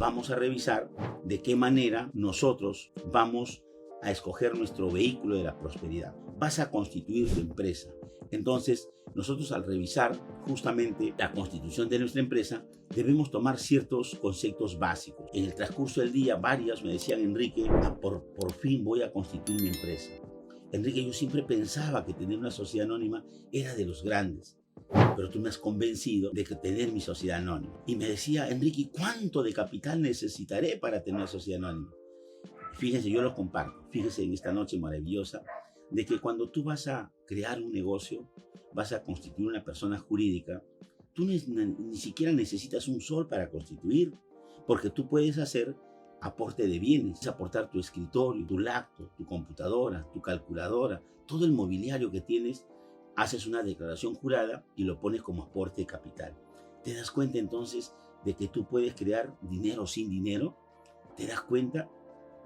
vamos a revisar de qué manera nosotros vamos a escoger nuestro vehículo de la prosperidad. Vas a constituir tu empresa. Entonces, nosotros al revisar justamente la constitución de nuestra empresa, debemos tomar ciertos conceptos básicos. En el transcurso del día, varios me decían, Enrique, por fin voy a constituir mi empresa. Enrique, yo siempre pensaba que tener una sociedad anónima era de los grandes, pero tú me has convencido de que tener mi sociedad anónima. Y me decía, Enrique, ¿cuánto de capital necesitaré para tener una sociedad anónima? Fíjense, yo lo comparto. Fíjense en esta noche maravillosa de que cuando tú vas a crear un negocio, vas a constituir una persona jurídica, tú ni siquiera necesitas un sol para constituir, porque tú puedes hacer aporte de bienes, aportar tu escritorio, tu laptop, tu computadora, tu calculadora, todo el mobiliario que tienes, haces una declaración jurada y lo pones como aporte de capital. ¿Te das cuenta entonces de que tú puedes crear dinero sin dinero? ¿Te das cuenta?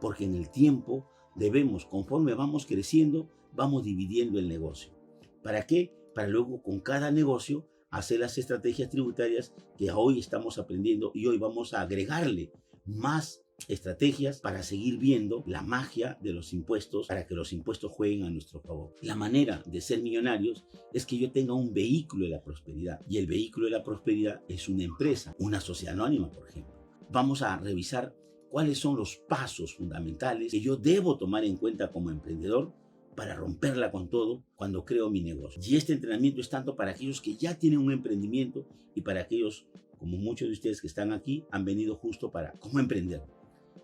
Porque en el tiempo debemos, conforme vamos creciendo, vamos dividiendo el negocio. ¿Para qué? Para luego con cada negocio hacer las estrategias tributarias que hoy estamos aprendiendo y hoy vamos a agregarle más estrategias para seguir viendo la magia de los impuestos, para que los impuestos jueguen a nuestro favor. La manera de ser millonarios es que yo tenga un vehículo de la prosperidad, y el vehículo de la prosperidad es una empresa, una sociedad anónima, por ejemplo. Vamos a revisar cuáles son los pasos fundamentales que yo debo tomar en cuenta como emprendedor para romperla con todo cuando creo mi negocio. Y este entrenamiento es tanto para aquellos que ya tienen un emprendimiento y para aquellos, como muchos de ustedes que están aquí, han venido justo para cómo emprender,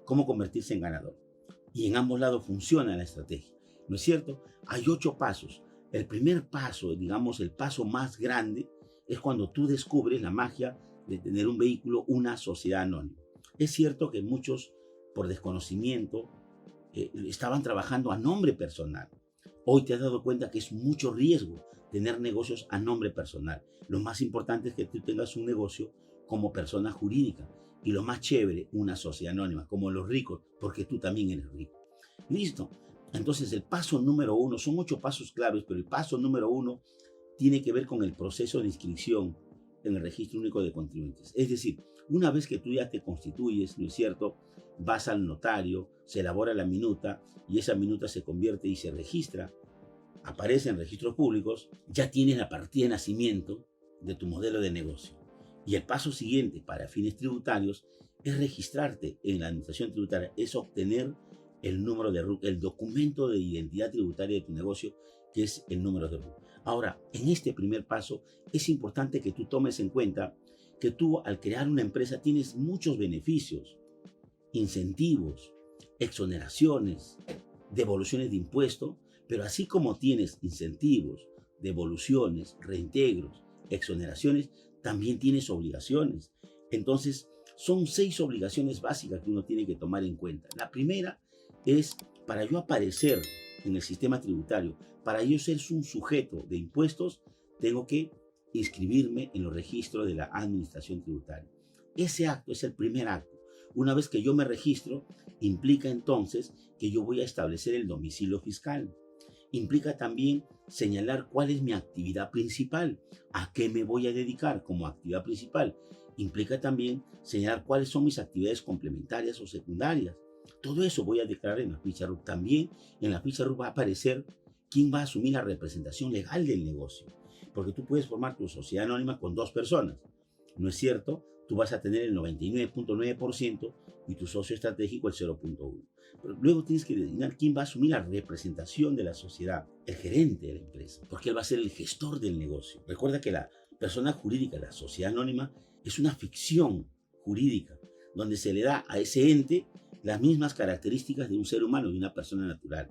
cómo convertirse en ganador. Y en ambos lados funciona la estrategia, ¿no es cierto? Hay 8 pasos. El primer paso, digamos el paso más grande, es cuando tú descubres la magia de tener un vehículo, una sociedad anónima. Es cierto que muchos, por desconocimiento, estaban trabajando a nombre personal. Hoy te has dado cuenta que es mucho riesgo tener negocios a nombre personal. Lo más importante es que tú tengas un negocio como persona jurídica. Y lo más chévere, una sociedad anónima, como los ricos, porque tú también eres rico. Listo. Entonces el paso número 1, son 8 pasos claves, pero el paso número 1 tiene que ver con el proceso de inscripción en el Registro Único de Contribuyentes. Es decir, una vez que tú ya te constituyes, ¿no es cierto?, vas al notario, se elabora la minuta y esa minuta se convierte y se registra, aparece en registros públicos, ya tienes la partida de nacimiento de tu modelo de negocio. Y el paso siguiente para fines tributarios es registrarte en la administración tributaria, es obtener el número de RUC, el documento de identidad tributaria de tu negocio, que es el número de RUC. Ahora, en este primer paso es importante que tú tomes en cuenta que tú al crear una empresa tienes muchos beneficios, incentivos, exoneraciones, devoluciones de impuestos, pero así como tienes incentivos, devoluciones, reintegros, exoneraciones, también tienes obligaciones. Entonces, son 6 obligaciones básicas que uno tiene que tomar en cuenta. La primera es, para yo aparecer en el sistema tributario, para yo ser un sujeto de impuestos, tengo que inscribirme en los registros de la administración tributaria. Ese acto es el primer acto. Una vez que yo me registro, implica entonces que yo voy a establecer el domicilio fiscal. Implica también señalar cuál es mi actividad principal, a qué me voy a dedicar como actividad principal. Implica también señalar cuáles son mis actividades complementarias o secundarias. Todo eso voy a declarar en la ficha RUC. También en la ficha RUC va a aparecer quién va a asumir la representación legal del negocio. Porque tú puedes formar tu sociedad anónima con 2 personas, ¿no es cierto? Tú vas a tener el 99.9% y tu socio estratégico el 0.1%. Pero luego tienes que designar quién va a asumir la representación de la sociedad, el gerente de la empresa, porque él va a ser el gestor del negocio. Recuerda que la persona jurídica, la sociedad anónima, es una ficción jurídica, donde se le da a ese ente las mismas características de un ser humano, de una persona natural.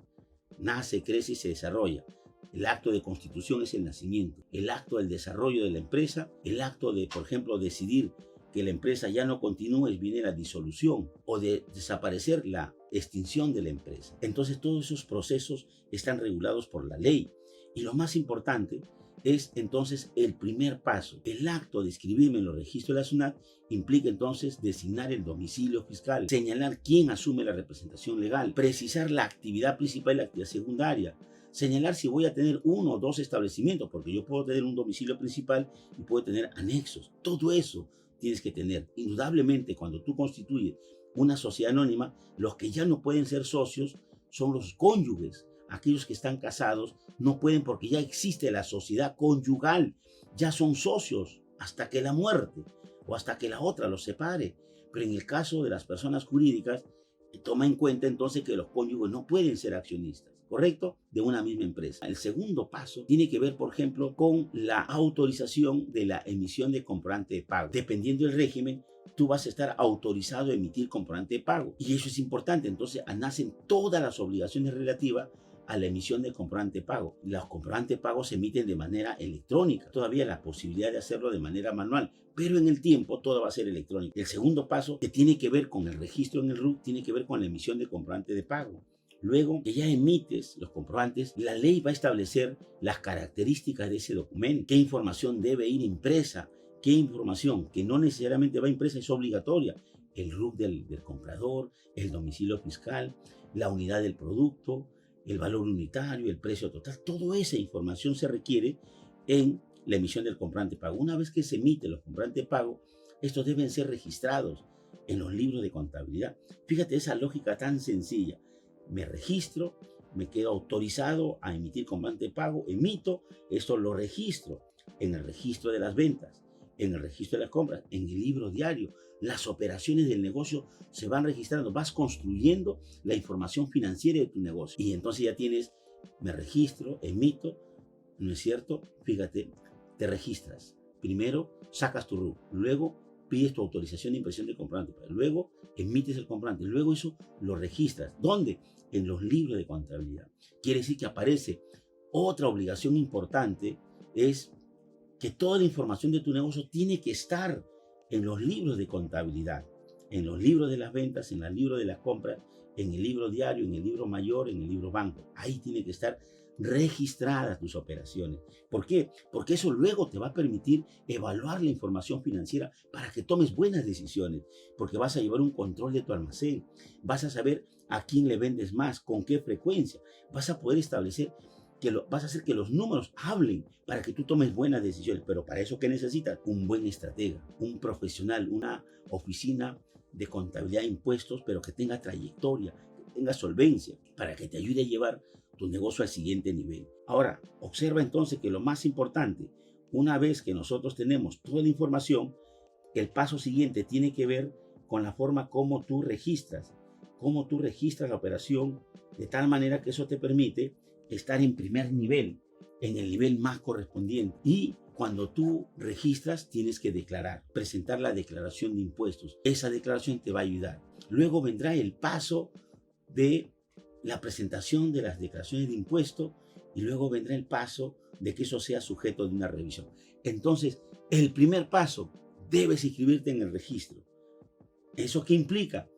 Nace, crece y se desarrolla. El acto de constitución es el nacimiento. El acto del desarrollo de la empresa, el acto de, por ejemplo, decidir que la empresa ya no continúe, viene la disolución o de desaparecer la extinción de la empresa. Entonces todos esos procesos están regulados por la ley. Y lo más importante es entonces el primer paso. El acto de inscribirme en los registros de la SUNAT implica entonces designar el domicilio fiscal, señalar quién asume la representación legal, precisar la actividad principal y la actividad secundaria, señalar si voy a tener 1 o 2 establecimientos, porque yo puedo tener un domicilio principal y puedo tener anexos. Todo eso tienes que tener. Indudablemente, cuando tú constituyes una sociedad anónima, los que ya no pueden ser socios son los cónyuges. Aquellos que están casados no pueden porque ya existe la sociedad conyugal, ya son socios hasta que la muerte o hasta que la otra los separe. Pero en el caso de las personas jurídicas, toma en cuenta entonces que los cónyuges no pueden ser accionistas, ¿correcto? De una misma empresa. El segundo paso tiene que ver, por ejemplo, con la autorización de la emisión de comprobante de pago. Dependiendo del régimen, tú vas a estar autorizado a emitir comprobante de pago. Y eso es importante. Entonces, nacen todas las obligaciones relativas a la emisión de comprobante de pago. Los comprobantes de pago se emiten de manera electrónica. Todavía la posibilidad de hacerlo de manera manual, pero en el tiempo todo va a ser electrónico. El segundo paso, que tiene que ver con el registro en el RUC, tiene que ver con la emisión de comprobante de pago. Luego que ya emites los comprobantes, la ley va a establecer las características de ese documento, qué información debe ir impresa, qué información que no necesariamente va impresa es obligatoria, el RUC del comprador, el domicilio fiscal, la unidad del producto, el valor unitario, el precio total, toda esa información se requiere en la emisión del comprobante de pago. Una vez que se emiten los comprobantes de pago, estos deben ser registrados en los libros de contabilidad. Fíjate esa lógica tan sencilla. Me registro, me quedo autorizado a emitir comprobante de pago, emito, esto lo registro en el registro de las ventas, en el registro de las compras, en el libro diario. Las operaciones del negocio se van registrando, vas construyendo la información financiera de tu negocio. Y entonces ya tienes, me registro, emito, ¿no es cierto? Fíjate, te registras. Primero sacas tu RUC, luego pides tu autorización de impresión de comprobante, luego emites el comprobante, luego eso lo registras. ¿Dónde? En los libros de contabilidad. Quiere decir que aparece otra obligación importante, es que toda la información de tu negocio tiene que estar en los libros de contabilidad, en los libros de las ventas, en el libro de las compras, en el libro diario, en el libro mayor, en el libro banco. Ahí tiene que estar registradas tus operaciones. ¿Por qué? Porque eso luego te va a permitir evaluar la información financiera para que tomes buenas decisiones, porque vas a llevar un control de tu almacén, vas a saber a quién le vendes más, con qué frecuencia, vas a poder establecer vas a hacer que los números hablen para que tú tomes buenas decisiones. Pero para eso, ¿qué necesitas? Un buen estratega, un profesional, una oficina de contabilidad de impuestos, pero que tenga trayectoria, que tenga solvencia, para que te ayude a llevar tu negocio al siguiente nivel. Ahora, observa entonces que lo más importante, una vez que nosotros tenemos toda la información, el paso siguiente tiene que ver con la forma como tú registras la operación, de tal manera que eso te permite estar en primer nivel, en el nivel más correspondiente. Y cuando tú registras, tienes que declarar, presentar la declaración de impuestos. Esa declaración te va a ayudar. Luego vendrá el paso de la presentación de las declaraciones de impuestos y luego vendrá el paso de que eso sea sujeto de una revisión. Entonces, el primer paso, debes inscribirte en el registro. ¿Eso qué implica?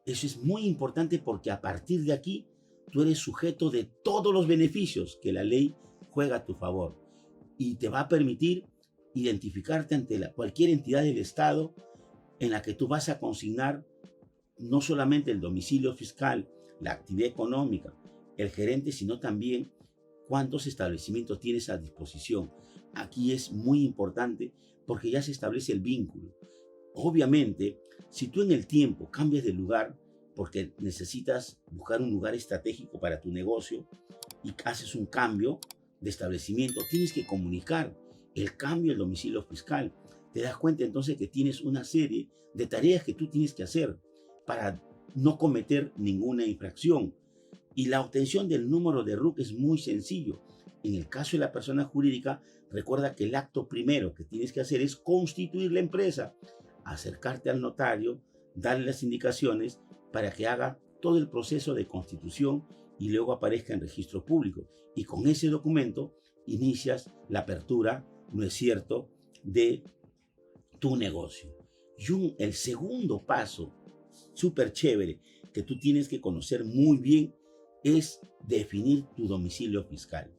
Eso es muy importante porque a partir de aquí tú eres sujeto de todos los beneficios que la ley juega a tu favor y te va a permitir identificarte ante cualquier entidad del Estado en la que tú vas a consignar no solamente el domicilio fiscal, la actividad económica, el gerente, sino también cuántos establecimientos tienes a disposición. Aquí es muy importante porque ya se establece el vínculo. Obviamente, si tú en el tiempo cambias de lugar, porque necesitas buscar un lugar estratégico para tu negocio y haces un cambio de establecimiento, tienes que comunicar el cambio del domicilio fiscal. Te das cuenta entonces que tienes una serie de tareas que tú tienes que hacer para no cometer ninguna infracción. Y la obtención del número de RUC es muy sencillo. En el caso de la persona jurídica, recuerda que el acto primero que tienes que hacer es constituir la empresa, acercarte al notario, darle las indicaciones para que haga todo el proceso de constitución y luego aparezca en registro público. Y con ese documento inicias la apertura, ¿no es cierto?, de tu negocio. Y el segundo paso, súper chévere, que tú tienes que conocer muy bien, es definir tu domicilio fiscal.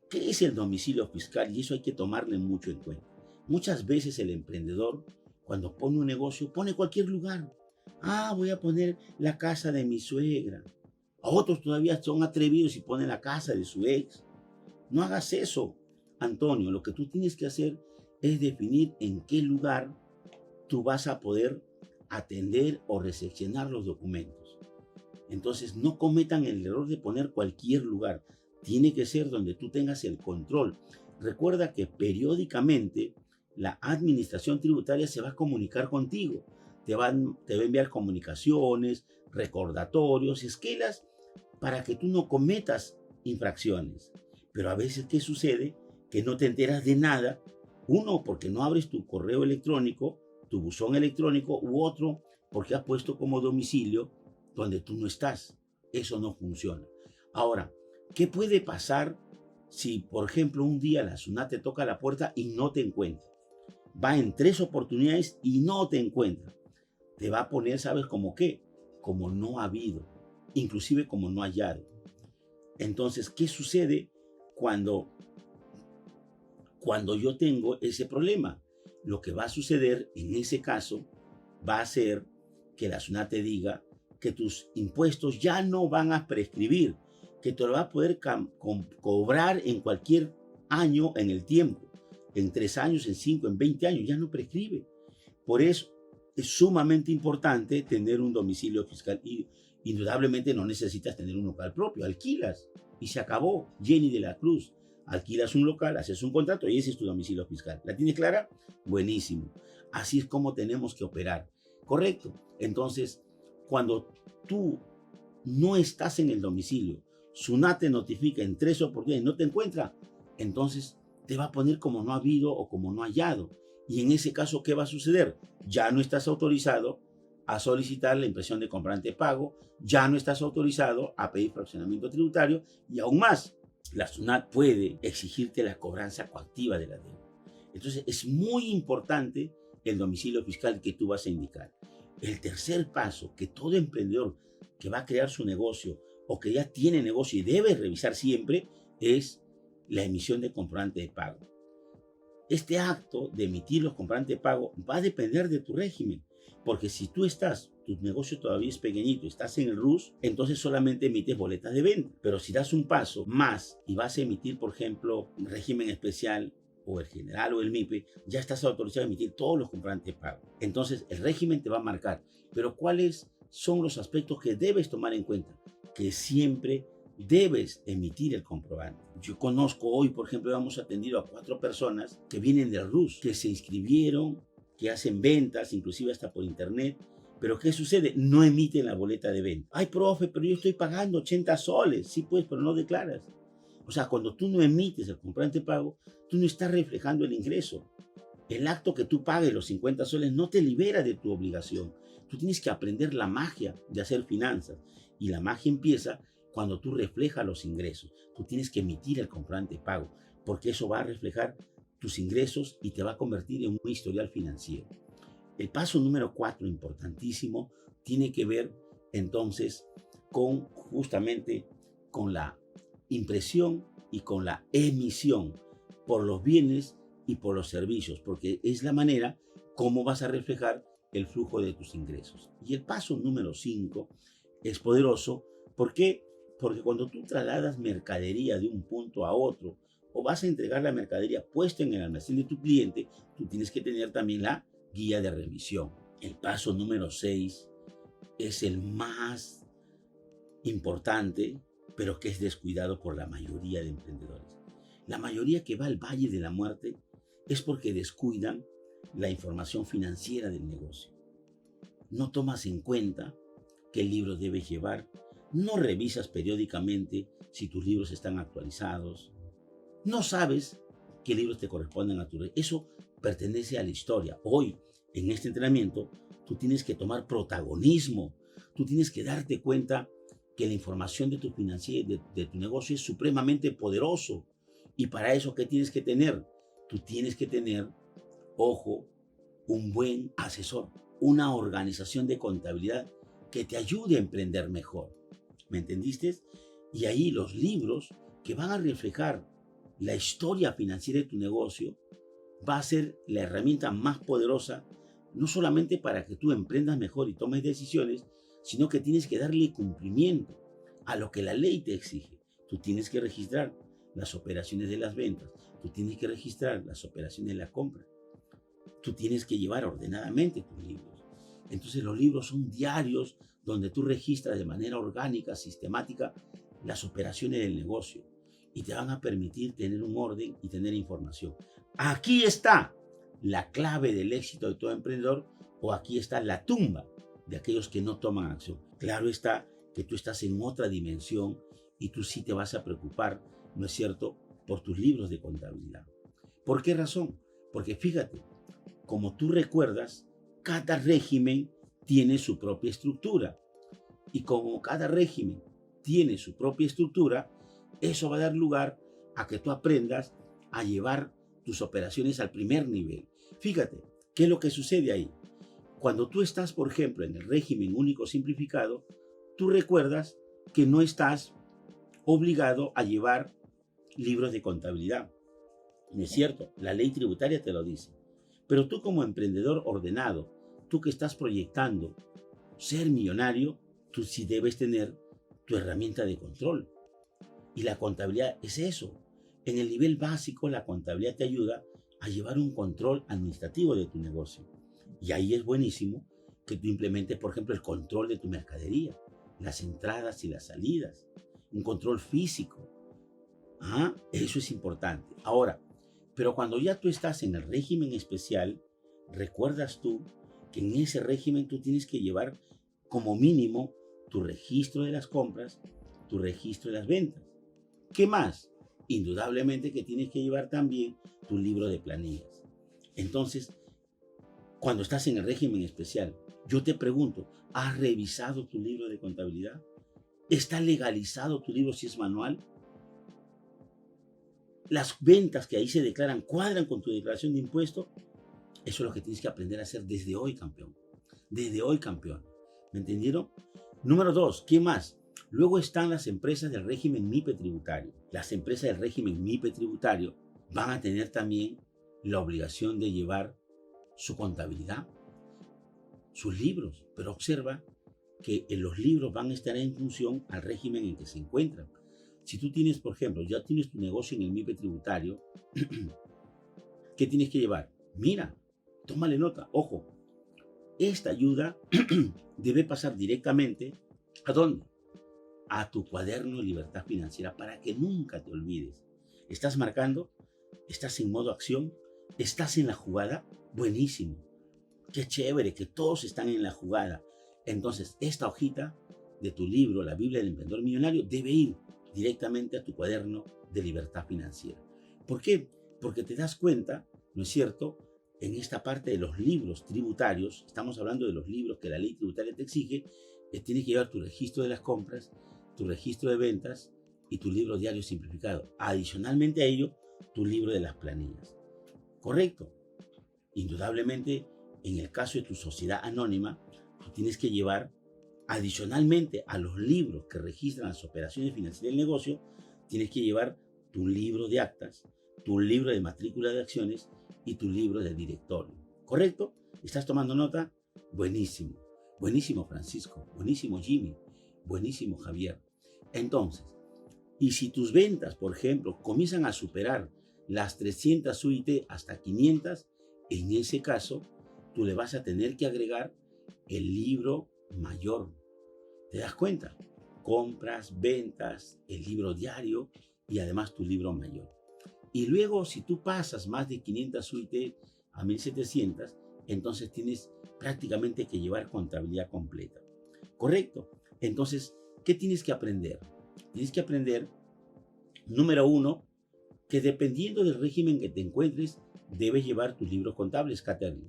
¿Qué es el domicilio fiscal? Y eso hay que tomarle mucho en cuenta. Muchas veces el emprendedor, cuando pone un negocio, pone cualquier lugar. Voy a poner la casa de mi suegra. Otros todavía son atrevidos y ponen la casa de su ex. No hagas eso, Antonio. Lo que tú tienes que hacer es definir en qué lugar tú vas a poder atender o recepcionar los documentos. Entonces, no cometan el error de poner cualquier lugar. Tiene que ser donde tú tengas el control. Recuerda que periódicamente la administración tributaria se va a comunicar contigo. Te va a enviar comunicaciones, recordatorios, esquelas para que tú no cometas infracciones. Pero a veces, ¿qué sucede? Que no te enteras de nada. Uno, porque no abres tu correo electrónico, tu buzón electrónico, u otro, porque has puesto como domicilio donde tú no estás. Eso no funciona. Ahora, ¿qué puede pasar si, por ejemplo, un día la SUNAT te toca la puerta y no te encuentra? Va en 3 oportunidades y no te encuentra. Te va a poner, ¿sabes cómo qué? Como no ha habido, inclusive como no hallado. Entonces, ¿qué sucede cuando yo tengo ese problema? Lo que va a suceder en ese caso va a ser que la SUNAT te diga que tus impuestos ya no van a prescribir, que te lo va a poder cobrar en cualquier año en el tiempo, en 3 años, en 5, en 20 años, ya no prescribe. Por eso es sumamente importante tener un domicilio fiscal y indudablemente no necesitas tener un local propio, alquilas y se acabó. Jenny de la Cruz, alquilas un local, haces un contrato y ese es tu domicilio fiscal. ¿La tienes clara? Buenísimo. Así es como tenemos que operar. ¿Correcto? Entonces, cuando tú no estás en el domicilio, SUNAT te notifica en 3 oportunidades y no te encuentra, entonces te va a poner como no ha habido o como no hallado. Y en ese caso, ¿qué va a suceder? Ya no estás autorizado a solicitar la impresión de comprobante de pago, ya no estás autorizado a pedir fraccionamiento tributario y aún más, la SUNAT puede exigirte la cobranza coactiva de la deuda. Entonces, es muy importante el domicilio fiscal que tú vas a indicar. El tercer paso que todo emprendedor que va a crear su negocio o que ya tiene negocio y debe revisar siempre es la emisión de comprobante de pago. Este acto de emitir los comprobantes de pago va a depender de tu régimen, porque si tu negocio todavía es pequeñito, estás en el RUS, entonces solamente emites boletas de venta. Pero si das un paso más y vas a emitir, por ejemplo, un régimen especial o el general o el MIPE, ya estás autorizado a emitir todos los comprobantes de pago. Entonces el régimen te va a marcar. Pero ¿cuáles son los aspectos que debes tomar en cuenta? Que siempre debes emitir el comprobante. Yo conozco hoy, por ejemplo, hemos atendido a 4 personas que vienen del RUS, que se inscribieron, que hacen ventas, inclusive hasta por internet. Pero ¿qué sucede? No emiten la boleta de venta. Ay, profe, pero yo estoy pagando 80 soles. Sí, pues, pero no declaras. O sea, cuando tú no emites el comprobante de pago, tú no estás reflejando el ingreso. El acto que tú pagues los 50 soles no te libera de tu obligación. Tú tienes que aprender la magia de hacer finanzas. Y la magia empieza cuando tú reflejas los ingresos. Tú tienes que emitir el comprobante de pago, porque eso va a reflejar tus ingresos y te va a convertir en un historial financiero. El paso número 4, importantísimo, tiene que ver entonces justamente con la impresión y con la emisión por los bienes y por los servicios, porque es la manera como vas a reflejar el flujo de tus ingresos. Y el paso número 5 es poderoso. ¿Por qué? Porque cuando tú trasladas mercadería de un punto a otro o vas a entregar la mercadería puesta en el almacén de tu cliente, tú tienes que tener también la guía de revisión. El paso número 6 es el más importante, pero que es descuidado por la mayoría de emprendedores. La mayoría que va al Valle de la Muerte es porque descuidan la información financiera del negocio. No tomas en cuenta qué libros debes llevar, no revisas periódicamente si tus libros están actualizados, no sabes qué libros te corresponden a tu... Eso pertenece a la historia. Hoy, en este entrenamiento, tú tienes que tomar protagonismo, tú tienes que darte cuenta que la información de tu financiera, de tu negocio es supremamente poderoso. Y para eso, ¿qué tienes que tener? Tú tienes que tener, ojo, un buen asesor, una organización de contabilidad que te ayude a emprender mejor. ¿Me entendiste? Y ahí los libros que van a reflejar la historia financiera de tu negocio va a ser la herramienta más poderosa, no solamente para que tú emprendas mejor y tomes decisiones, sino que tienes que darle cumplimiento a lo que la ley te exige. Tú tienes que registrar las operaciones de las ventas, tú tienes que registrar las operaciones de la compra. tú tienes que llevar ordenadamente tus libros. Entonces los libros son diarios donde tú registras de manera orgánica, sistemática, las operaciones del negocio y te van a permitir tener un orden y tener información. Aquí está la clave del éxito de todo emprendedor, o aquí está la tumba de aquellos que no toman acción. Claro está que tú estás en otra dimensión y tú sí te vas a preocupar, ¿no es cierto?, por tus libros de contabilidad. ¿Por qué razón? Porque fíjate, como tú recuerdas, cada régimen tiene su propia estructura. Y como cada régimen tiene su propia estructura, eso va a dar lugar a que tú aprendas a llevar tus operaciones al primer nivel. Fíjate, ¿qué es lo que sucede ahí? Cuando tú estás, por ejemplo, en el régimen único simplificado, tú recuerdas que no estás obligado a llevar libros de contabilidad. ¿No es cierto? La ley tributaria te lo dice. Pero tú como emprendedor ordenado, tú que estás proyectando ser millonario, tú sí debes tener tu herramienta de control. Y la contabilidad es eso. En el nivel básico, la contabilidad te ayuda a llevar un control administrativo de tu negocio. Y ahí es buenísimo que tú implementes, por ejemplo, el control de tu mercadería, las entradas y las salidas, un control físico. Eso es importante. Ahora, pero cuando ya tú estás en el régimen especial, recuerdas tú que en ese régimen tú tienes que llevar como mínimo tu registro de las compras, tu registro de las ventas. ¿Qué más? Indudablemente que tienes que llevar también tu libro de planillas. Entonces, cuando estás en el régimen especial, yo te pregunto, ¿has revisado tu libro de contabilidad? ¿Está legalizado tu libro si es manual? ¿Las ventas que ahí se declaran cuadran con tu declaración de impuestos? Eso es lo que tienes que aprender a hacer desde hoy, campeón. Desde hoy, campeón. ¿Me entendieron? Número 2, ¿qué más? Luego están las empresas del régimen MIPE tributario. Las empresas del régimen MIPE tributario van a tener también la obligación de llevar su contabilidad, sus libros. Pero observa que los libros van a estar en función al régimen en que se encuentran. Si tú tienes, por ejemplo, ya tienes tu negocio en el MIPE tributario, ¿qué tienes que llevar? Mira, tómale nota, ojo, esta ayuda debe pasar directamente, ¿a dónde? A tu cuaderno de libertad financiera para que nunca te olvides. ¿Estás marcando? ¿Estás en modo acción? ¿Estás en la jugada? Buenísimo. Qué chévere que todos están en la jugada. Entonces, esta hojita de tu libro, la Biblia del Emprendedor Millonario, debe ir directamente a tu cuaderno de libertad financiera. ¿Por qué? Porque te das cuenta, ¿no es cierto?, en esta parte de los libros tributarios, estamos hablando de los libros que la ley tributaria te exige, tienes que llevar tu registro de las compras, tu registro de ventas y tu libro diario simplificado. Adicionalmente a ello, tu libro de las planillas. ¿Correcto? Indudablemente, en el caso de tu sociedad anónima, tú tienes que llevar, adicionalmente a los libros que registran las operaciones financieras del negocio, tienes que llevar tu libro de actas, tu libro de matrícula de acciones y tu libro de directorio. ¿Correcto? ¿Estás tomando nota? Buenísimo. Buenísimo, Francisco. Buenísimo, Jimmy. Buenísimo, Javier. Entonces, y si tus ventas, por ejemplo, comienzan a superar las 300 UIT hasta 500, en ese caso, tú le vas a tener que agregar el libro mayor. ¿Te das cuenta? Compras, ventas, el libro diario y además tu libro mayor. Y luego, si tú pasas más de 500 UIT a 1700, entonces tienes prácticamente que llevar contabilidad completa. ¿Correcto? Entonces, ¿qué tienes que aprender? Tienes que aprender, número 1, que dependiendo del régimen que te encuentres, debes llevar tus libros contables, Catherine.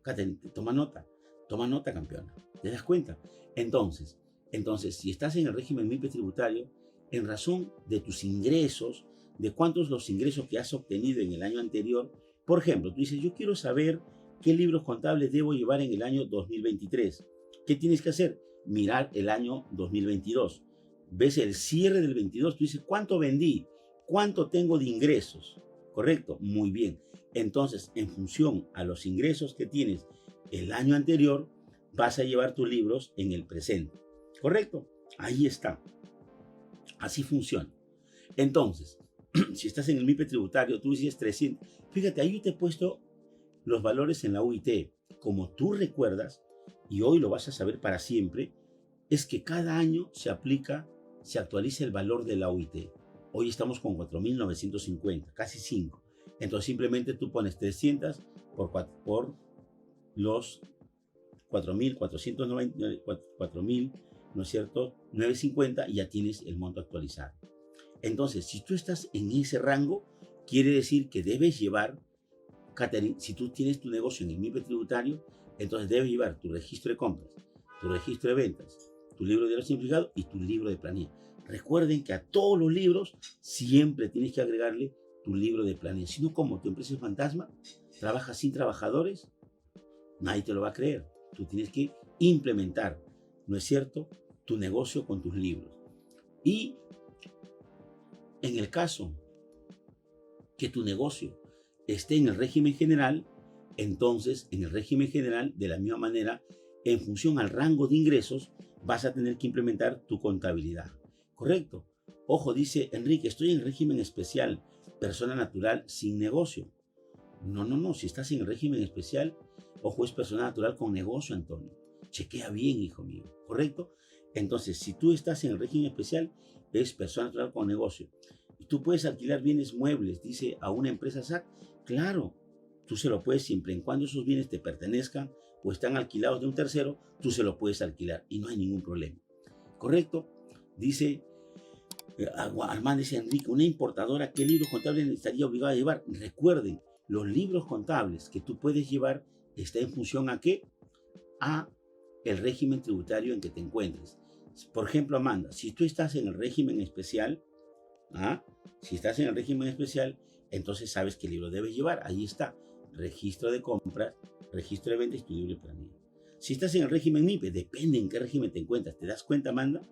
Catherine, toma nota, campeona. ¿Te das cuenta? Entonces, si estás en el régimen MIPE tributario, en razón de tus ingresos, de cuántos los ingresos que has obtenido en el año anterior, por ejemplo, tú dices, yo quiero saber qué libros contables debo llevar en el año 2023. ¿Qué tienes que hacer? Mirar el año 2022. Ves el cierre del 22, tú dices, ¿cuánto vendí? ¿Cuánto tengo de ingresos? ¿Correcto? Muy bien. Entonces, en función a los ingresos que tienes el año anterior, vas a llevar tus libros en el presente. ¿Correcto? Ahí está. Así funciona. Entonces, si estás en el MIPE tributario, tú dices 300. Fíjate, ahí yo te he puesto los valores en la UIT, como tú recuerdas, y hoy lo vas a saber para siempre, es que cada año se actualiza el valor de la UIT. Hoy estamos con 4.950, casi 5. Entonces simplemente tú pones 300 por los 4.490, ¿no es cierto? 950 y ya tienes el monto actualizado. Entonces, si tú estás en ese rango, quiere decir que debes llevar, Catherine, si tú tienes tu negocio en el MIPE tributario, entonces debes llevar tu registro de compras, tu registro de ventas, tu libro de diario simplificado y tu libro de planilla. Recuerden que a todos los libros siempre tienes que agregarle tu libro de planilla. Si no, como tu empresa es fantasma, trabajas sin trabajadores, nadie te lo va a creer. Tú tienes que implementar, ¿no es cierto?, tu negocio con tus libros. Y en el caso que tu negocio esté en el régimen general, entonces en el régimen general, de la misma manera, en función al rango de ingresos, vas a tener que implementar tu contabilidad. ¿Correcto? Ojo, dice Enrique, estoy en régimen especial, persona natural sin negocio. No, si estás en el régimen especial, ojo, es persona natural con negocio, Antonio. Chequea bien, hijo mío, ¿correcto? Entonces, si tú estás en el régimen especial, es persona natural con negocio. Y tú puedes alquilar bienes muebles, dice, a una empresa SAC. Claro, tú se lo puedes siempre y cuando esos bienes te pertenezcan o están alquilados de un tercero, tú se lo puedes alquilar y no hay ningún problema. ¿Correcto? Dice Armando, dice Enrique, una importadora, ¿qué libros contables estaría obligada a llevar? Recuerden, los libros contables que tú puedes llevar está en función a qué? A el régimen tributario en que te encuentres. Por ejemplo, Amanda, si tú estás en el régimen especial, si estás en el régimen especial, entonces sabes qué libro debes llevar. Ahí está, registro de compras, registro de ventas y tu libro de planilla. Si estás en el régimen MIPE, depende en qué régimen te encuentras. ¿Te das cuenta, Amanda?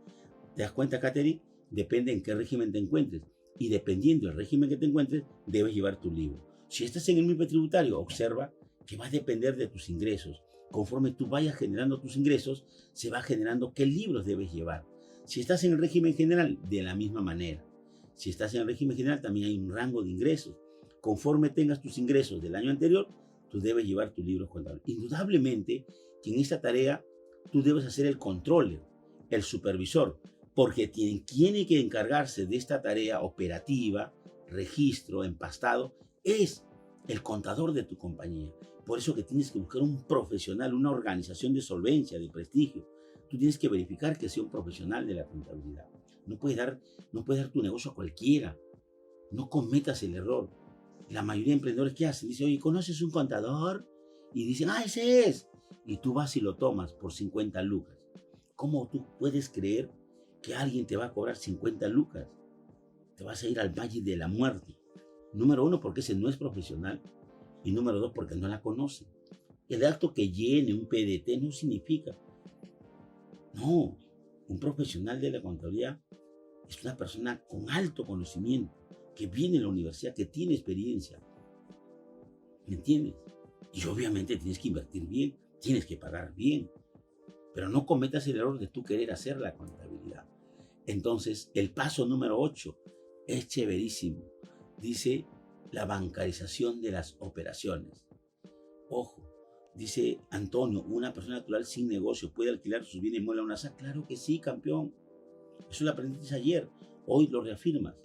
¿Te das cuenta, Catherine? Depende en qué régimen te encuentres. Y dependiendo del régimen que te encuentres, debes llevar tu libro. Si estás en el MIPE tributario, observa que va a depender de tus ingresos. Conforme tú vayas generando tus ingresos, se va generando qué libros debes llevar. Si estás en el régimen general, de la misma manera. Si estás en el régimen general, también hay un rango de ingresos. Conforme tengas tus ingresos del año anterior, tú debes llevar tus libros contables. Indudablemente que en esta tarea tú debes hacer el controller, el supervisor, porque tiene que encargarse de esta tarea operativa, registro, empastado, es el contador de tu compañía. Por eso que tienes que buscar un profesional, una organización de solvencia, de prestigio. Tú tienes que verificar que sea un profesional de la contabilidad. No puedes dar tu negocio a cualquiera. No cometas el error. La mayoría de emprendedores, ¿qué hacen? Dicen, oye, ¿conoces un contador? Y dicen, ese es. Y tú vas y lo tomas por 50 lucas. ¿Cómo tú puedes creer que alguien te va a cobrar 50 lucas? Te vas a ir al valle de la muerte. Número uno, porque ese no es profesional. Y número dos, porque no la conoce. El acto que llene un PDT no significa. No, un profesional de la contabilidad es una persona con alto conocimiento, que viene a la universidad, que tiene experiencia. ¿Me entiendes? Y obviamente tienes que invertir bien, tienes que pagar bien. Pero no cometas el error de tú querer hacer la contabilidad. Entonces, el paso número 8 es chéverísimo. Dice la bancarización de las operaciones. Ojo, dice Antonio, una persona natural sin negocio puede alquilar sus bienes muebles a una SAC. Claro que sí, campeón. Eso lo aprendiste ayer, hoy lo reafirmas.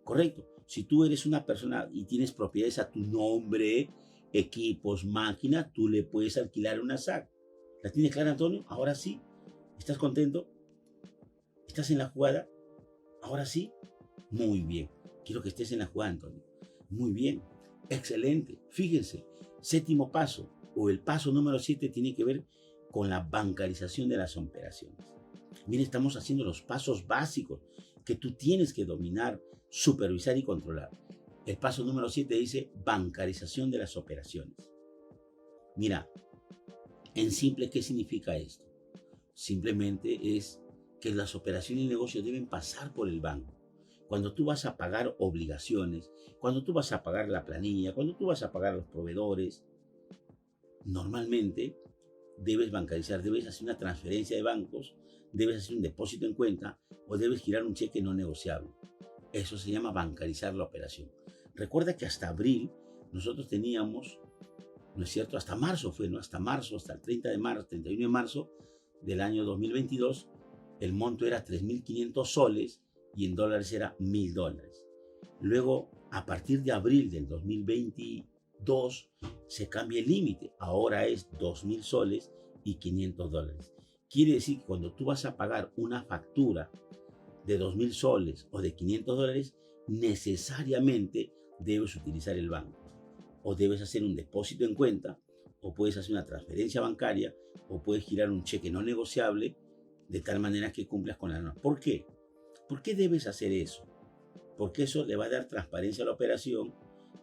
Correcto. Si tú eres una persona y tienes propiedades a tu nombre, equipos, máquinas, tú le puedes alquilar una SAC. ¿La tienes clara, Antonio? Ahora sí. ¿Estás contento? ¿Estás en la jugada? Ahora sí. Muy bien. Quiero que estés en la jugada, Antonio. Muy bien. Excelente. Fíjense. Séptimo paso, o el paso número 7, tiene que ver con la bancarización de las operaciones. Mira, estamos haciendo los pasos básicos que tú tienes que dominar, supervisar y controlar. El paso número 7 dice bancarización de las operaciones. Mira, en simple, ¿qué significa esto? Simplemente es que las operaciones y negocios deben pasar por el banco. Cuando tú vas a pagar obligaciones, cuando tú vas a pagar la planilla, cuando tú vas a pagar a los proveedores, normalmente debes bancarizar, debes hacer una transferencia de bancos, debes hacer un depósito en cuenta o debes girar un cheque no negociable. Eso se llama bancarizar la operación. Recuerda que hasta abril nosotros teníamos ¿no es cierto? Hasta marzo fue, ¿no? Hasta marzo, hasta el 30 de marzo, 31 de marzo del año 2022, el monto era 3.500 soles y en dólares era $1.000. Luego, a partir de abril del 2022, se cambia el límite. Ahora es 2.000 soles y $500. Quiere decir que cuando tú vas a pagar una factura de 2.000 soles o de $500, necesariamente debes utilizar el banco. O debes hacer un depósito en cuenta, o puedes hacer una transferencia bancaria, o puedes girar un cheque no negociable, de tal manera que cumplas con la norma. ¿Por qué? ¿Por qué debes hacer eso? Porque eso le va a dar transparencia a la operación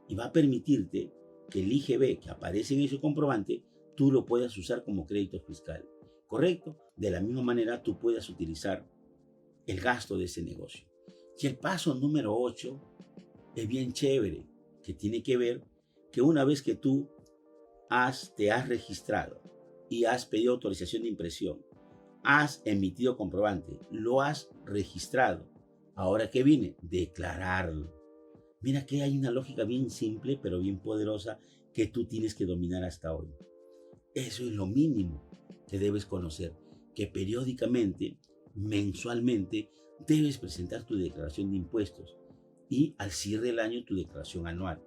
y va a permitirte que el IGB que aparece en ese comprobante, tú lo puedas usar como crédito fiscal. ¿Correcto? De la misma manera, tú puedas utilizar el gasto de ese negocio. Y el paso número 8 es bien chévere, que tiene que ver que una vez que tú te has registrado y has pedido autorización de impresión, has emitido comprobante, lo has registrado, ahora ¿qué viene? Declararlo. Mira que hay una lógica bien simple pero bien poderosa que tú tienes que dominar hasta hoy. Eso es lo mínimo que debes conocer, que periódicamente, mensualmente, debes presentar tu declaración de impuestos y al cierre del año tu declaración anual.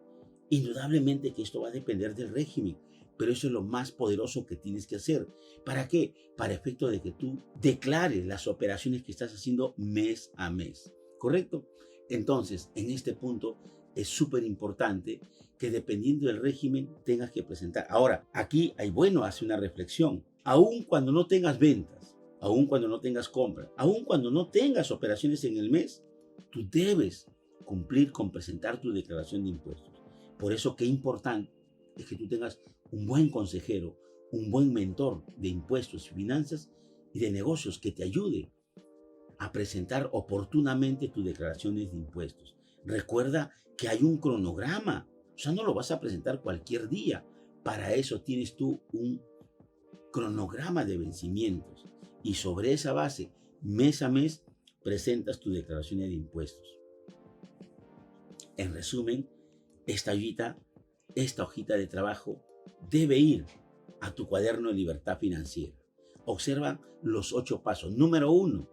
Indudablemente que esto va a depender del régimen, pero eso es lo más poderoso que tienes que hacer. ¿Para qué? Para efecto de que tú declares las operaciones que estás haciendo mes a mes. ¿Correcto? Entonces, en este punto es súper importante que dependiendo del régimen tengas que presentar. Ahora, aquí hace una reflexión. Aun cuando no tengas ventas, aun cuando no tengas compras, aun cuando no tengas operaciones en el mes, tú debes cumplir con presentar tu declaración de impuestos. Por eso qué importante es que tú tengas un buen consejero, un buen mentor de impuestos y finanzas y de negocios que te ayude a presentar oportunamente tus declaraciones de impuestos. Recuerda que hay un cronograma, o sea, no lo vas a presentar cualquier día. Para eso tienes tú un cronograma de vencimientos y sobre esa base, mes a mes, presentas tus declaraciones de impuestos. En resumen, esta hojita de trabajo debe ir a tu cuaderno de libertad financiera. Observa los 8 pasos. Número 1,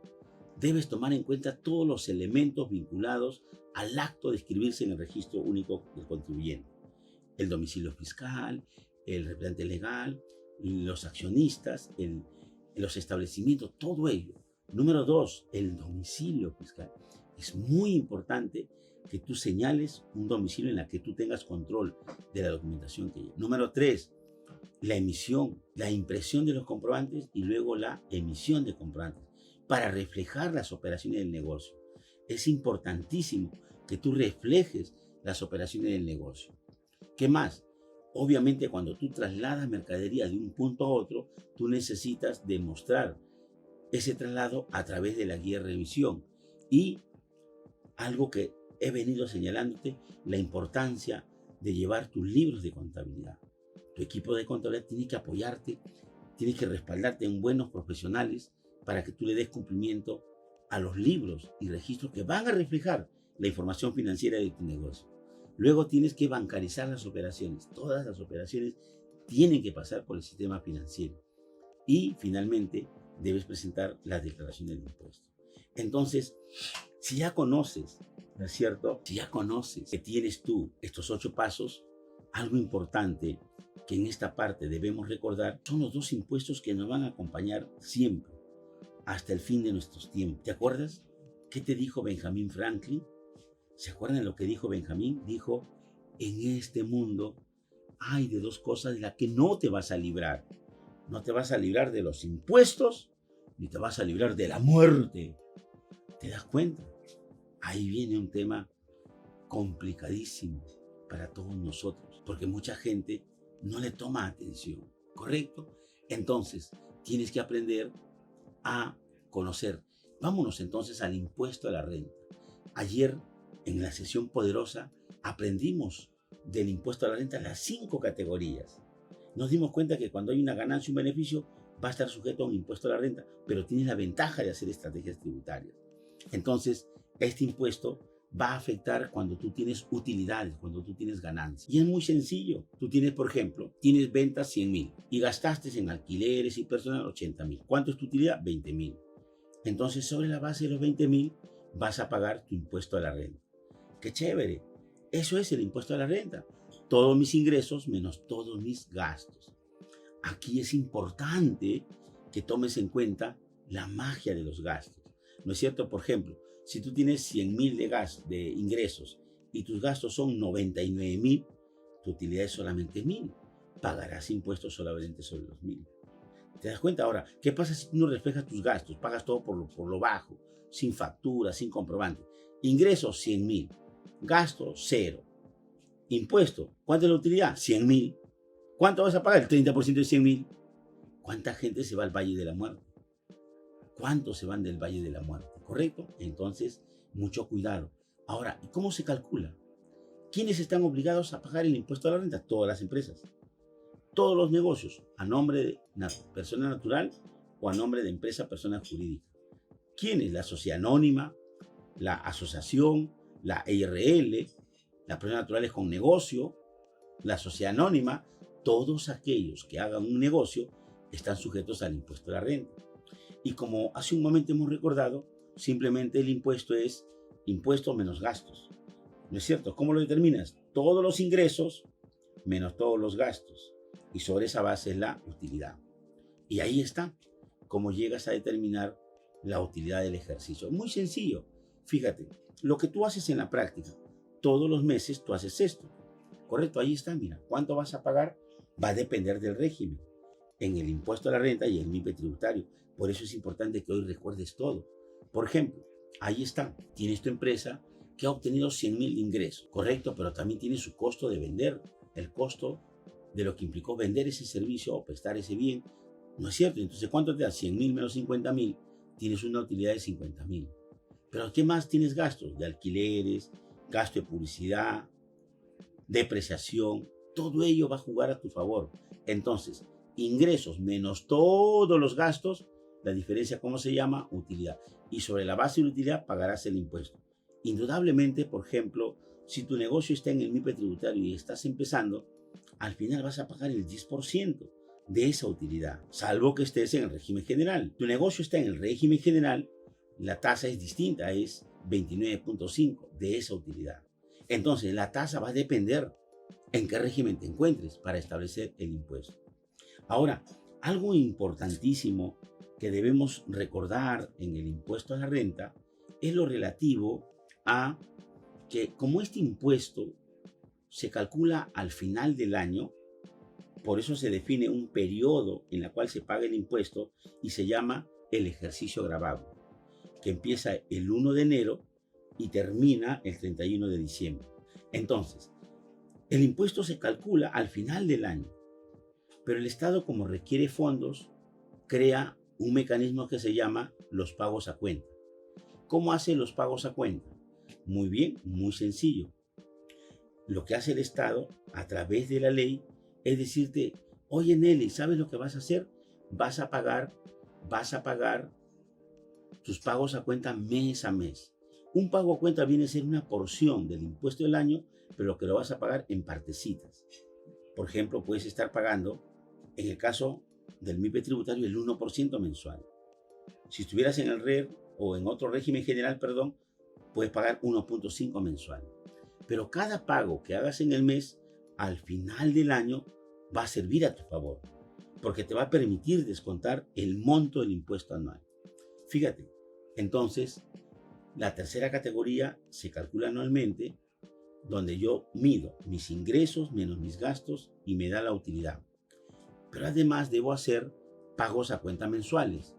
debes tomar en cuenta todos los elementos vinculados al acto de inscribirse en el registro único del contribuyente. El domicilio fiscal, el representante legal, los accionistas, los establecimientos, todo ello. Número 2, el domicilio fiscal. Es muy importante que tú señales un domicilio en el que tú tengas control de la documentación que lleva. Número 3, la impresión de los comprobantes y luego la emisión de comprobantes para reflejar las operaciones del negocio. Es importantísimo que tú reflejes las operaciones del negocio. ¿Qué más? Obviamente, cuando tú trasladas mercadería de un punto a otro, tú necesitas demostrar ese traslado a través de la guía de revisión. Y algo que he venido señalándote, la importancia de llevar tus libros de contabilidad. Tu equipo de contabilidad tiene que apoyarte, tiene que respaldarte en buenos profesionales para que tú le des cumplimiento a los libros y registros que van a reflejar la información financiera de tu negocio. Luego tienes que bancarizar las operaciones. Todas las operaciones tienen que pasar por el sistema financiero. Y finalmente debes presentar la declaración del impuesto. Entonces, si ya conoces, ¿no es cierto? Si ya conoces que tienes tú estos 8 pasos, algo importante que en esta parte debemos recordar son los 2 impuestos que nos van a acompañar siempre, hasta el fin de nuestros tiempos. ¿Te acuerdas? ¿Qué te dijo Benjamin Franklin? ¿Se acuerdan lo que dijo Benjamín? Dijo, en este mundo hay de 2 cosas de las que no te vas a librar. No te vas a librar de los impuestos, ni te vas a librar de la muerte. ¿Te das cuenta? Ahí viene un tema complicadísimo para todos nosotros, porque mucha gente no le toma atención, ¿correcto? Entonces, tienes que aprender a conocer. Vámonos entonces al impuesto a la renta. Ayer, en la sesión poderosa, aprendimos del impuesto a la renta las 5 categorías. Nos dimos cuenta que cuando hay una ganancia o un beneficio, va a estar sujeto a un impuesto a la renta, pero tienes la ventaja de hacer estrategias tributarias. Entonces, este impuesto va a afectar cuando tú tienes utilidades, cuando tú tienes ganancias. Y es muy sencillo. Tú tienes, por ejemplo, tienes ventas 100.000 y gastaste en alquileres y personal 80.000. ¿Cuánto es tu utilidad? 20.000. Entonces, sobre la base de los 20.000, vas a pagar tu impuesto a la renta. ¡Qué chévere! Eso es el impuesto a la renta. Todos mis ingresos menos todos mis gastos. Aquí es importante que tomes en cuenta la magia de los gastos. ¿No es cierto? Por ejemplo, si tú tienes 100.000 de ingresos y tus gastos son 99.000, tu utilidad es solamente 1.000. Pagarás impuestos solamente sobre los 1.000. ¿Te das cuenta? Ahora, ¿qué pasa si tú no reflejas tus gastos? Pagas todo por lo bajo, sin factura, sin comprobante. Ingresos, 100.000. Gasto, 0. Impuesto, ¿cuánto es la utilidad? 100.000. ¿Cuánto vas a pagar? El 30% de 100.000. ¿Cuánta gente se va al Valle de la Muerte? ¿Cuántos se van del Valle de la Muerte? ¿Correcto? Entonces, mucho cuidado. Ahora, ¿y cómo se calcula? ¿Quiénes están obligados a pagar el impuesto a la renta? Todas las empresas. Todos los negocios, a nombre de persona natural o a nombre de empresa, persona jurídica. ¿Quiénes? La sociedad anónima, la asociación, la EIRL, las personas naturales con negocio, la sociedad anónima, todos aquellos que hagan un negocio están sujetos al impuesto a la renta. Y como hace un momento hemos recordado, simplemente el impuesto es impuesto menos gastos. ¿No es cierto? ¿Cómo lo determinas? Todos los ingresos menos todos los gastos. Y sobre esa base es la utilidad. Y ahí está cómo llegas a determinar la utilidad del ejercicio. Muy sencillo. Fíjate, lo que tú haces en la práctica, todos los meses tú haces esto. Correcto, ahí está, mira. ¿Cuánto vas a pagar? Va a depender del régimen. En el impuesto a la renta y el MIPE tributario. Por eso es importante que hoy recuerdes todo. Por ejemplo, ahí está. Tienes tu empresa que ha obtenido 100.000 de ingresos. Correcto, pero también tiene su costo de vender. El costo de lo que implicó vender ese servicio o prestar ese bien. ¿No es cierto? Entonces, ¿cuánto te da? 100.000 menos 50.000. Tienes una utilidad de 50.000. Pero ¿qué más tienes gastos? De alquileres, gasto de publicidad, depreciación. Todo ello va a jugar a tu favor. Entonces, ingresos menos todos los gastos, la diferencia, ¿cómo se llama? Utilidad. Y sobre la base de la utilidad pagarás el impuesto. Indudablemente, por ejemplo, si tu negocio está en el MIPE tributario y estás empezando, al final vas a pagar el 10% de esa utilidad, salvo que estés en el régimen general. Tu negocio está en el régimen general, la tasa es distinta, es 29.5 de esa utilidad. Entonces, la tasa va a depender en qué régimen te encuentres para establecer el impuesto. Ahora, algo importantísimo que debemos recordar en el impuesto a la renta es lo relativo a que como este impuesto se calcula al final del año, por eso se define un periodo en el cual se paga el impuesto y se llama el ejercicio gravable, que empieza el 1 de enero y termina el 31 de diciembre. Entonces, el impuesto se calcula al final del año, pero el Estado, como requiere fondos, crea un mecanismo que se llama los pagos a cuenta. ¿Cómo hace los pagos a cuenta? Muy bien, muy sencillo. Lo que hace el Estado a través de la ley es decirte, oye Nelly, ¿sabes lo que vas a hacer? Vas a pagar tus pagos a cuenta mes a mes. Un pago a cuenta viene a ser una porción del impuesto del año, pero lo que lo vas a pagar en partecitas. Por ejemplo, puedes estar pagando, en el caso del MIPE tributario, el 1% mensual. Si estuvieras en el RER o en otro régimen general, puedes pagar 1.5 mensual. Pero cada pago que hagas en el mes, al final del año, va a servir a tu favor, porque te va a permitir descontar el monto del impuesto anual. Fíjate, entonces, la tercera categoría se calcula anualmente, donde yo mido mis ingresos menos mis gastos y me da la utilidad. Pero además debo hacer pagos a cuenta mensuales,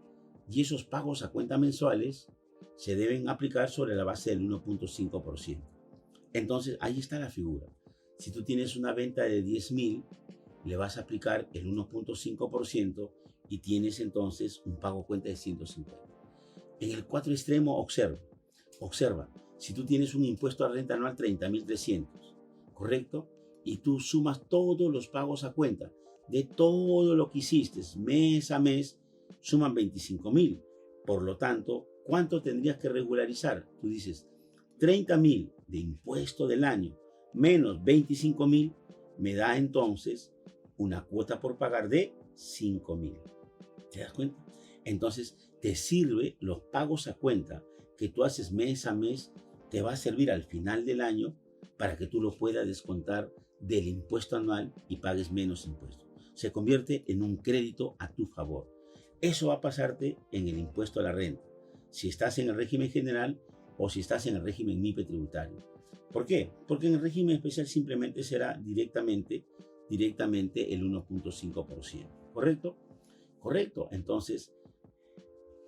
y esos pagos a cuenta mensuales se deben aplicar sobre la base del 1.5%. Entonces, ahí está la figura. Si tú tienes una venta de 10.000, le vas a aplicar el 1.5% y tienes entonces un pago a cuenta de 150. En el 4 extremo, observa, si tú tienes un impuesto a renta anual 30.300, ¿correcto? Y tú sumas todos los pagos a cuenta de todo lo que hiciste mes a mes, suman 25.000. Por lo tanto, ¿cuánto tendrías que regularizar? Tú dices, 30.000 de impuesto del año menos 25.000 me da entonces una cuota por pagar de 5.000. ¿Te das cuenta? Entonces te sirve los pagos a cuenta que tú haces mes a mes, te va a servir al final del año para que tú lo puedas descontar del impuesto anual y pagues menos impuestos. Se convierte en un crédito a tu favor. Eso va a pasarte en el impuesto a la renta, si estás en el régimen general o si estás en el régimen MIPE tributario. ¿Por qué? Porque en el régimen especial simplemente será directamente el 1.5%. ¿Correcto? Correcto. Entonces,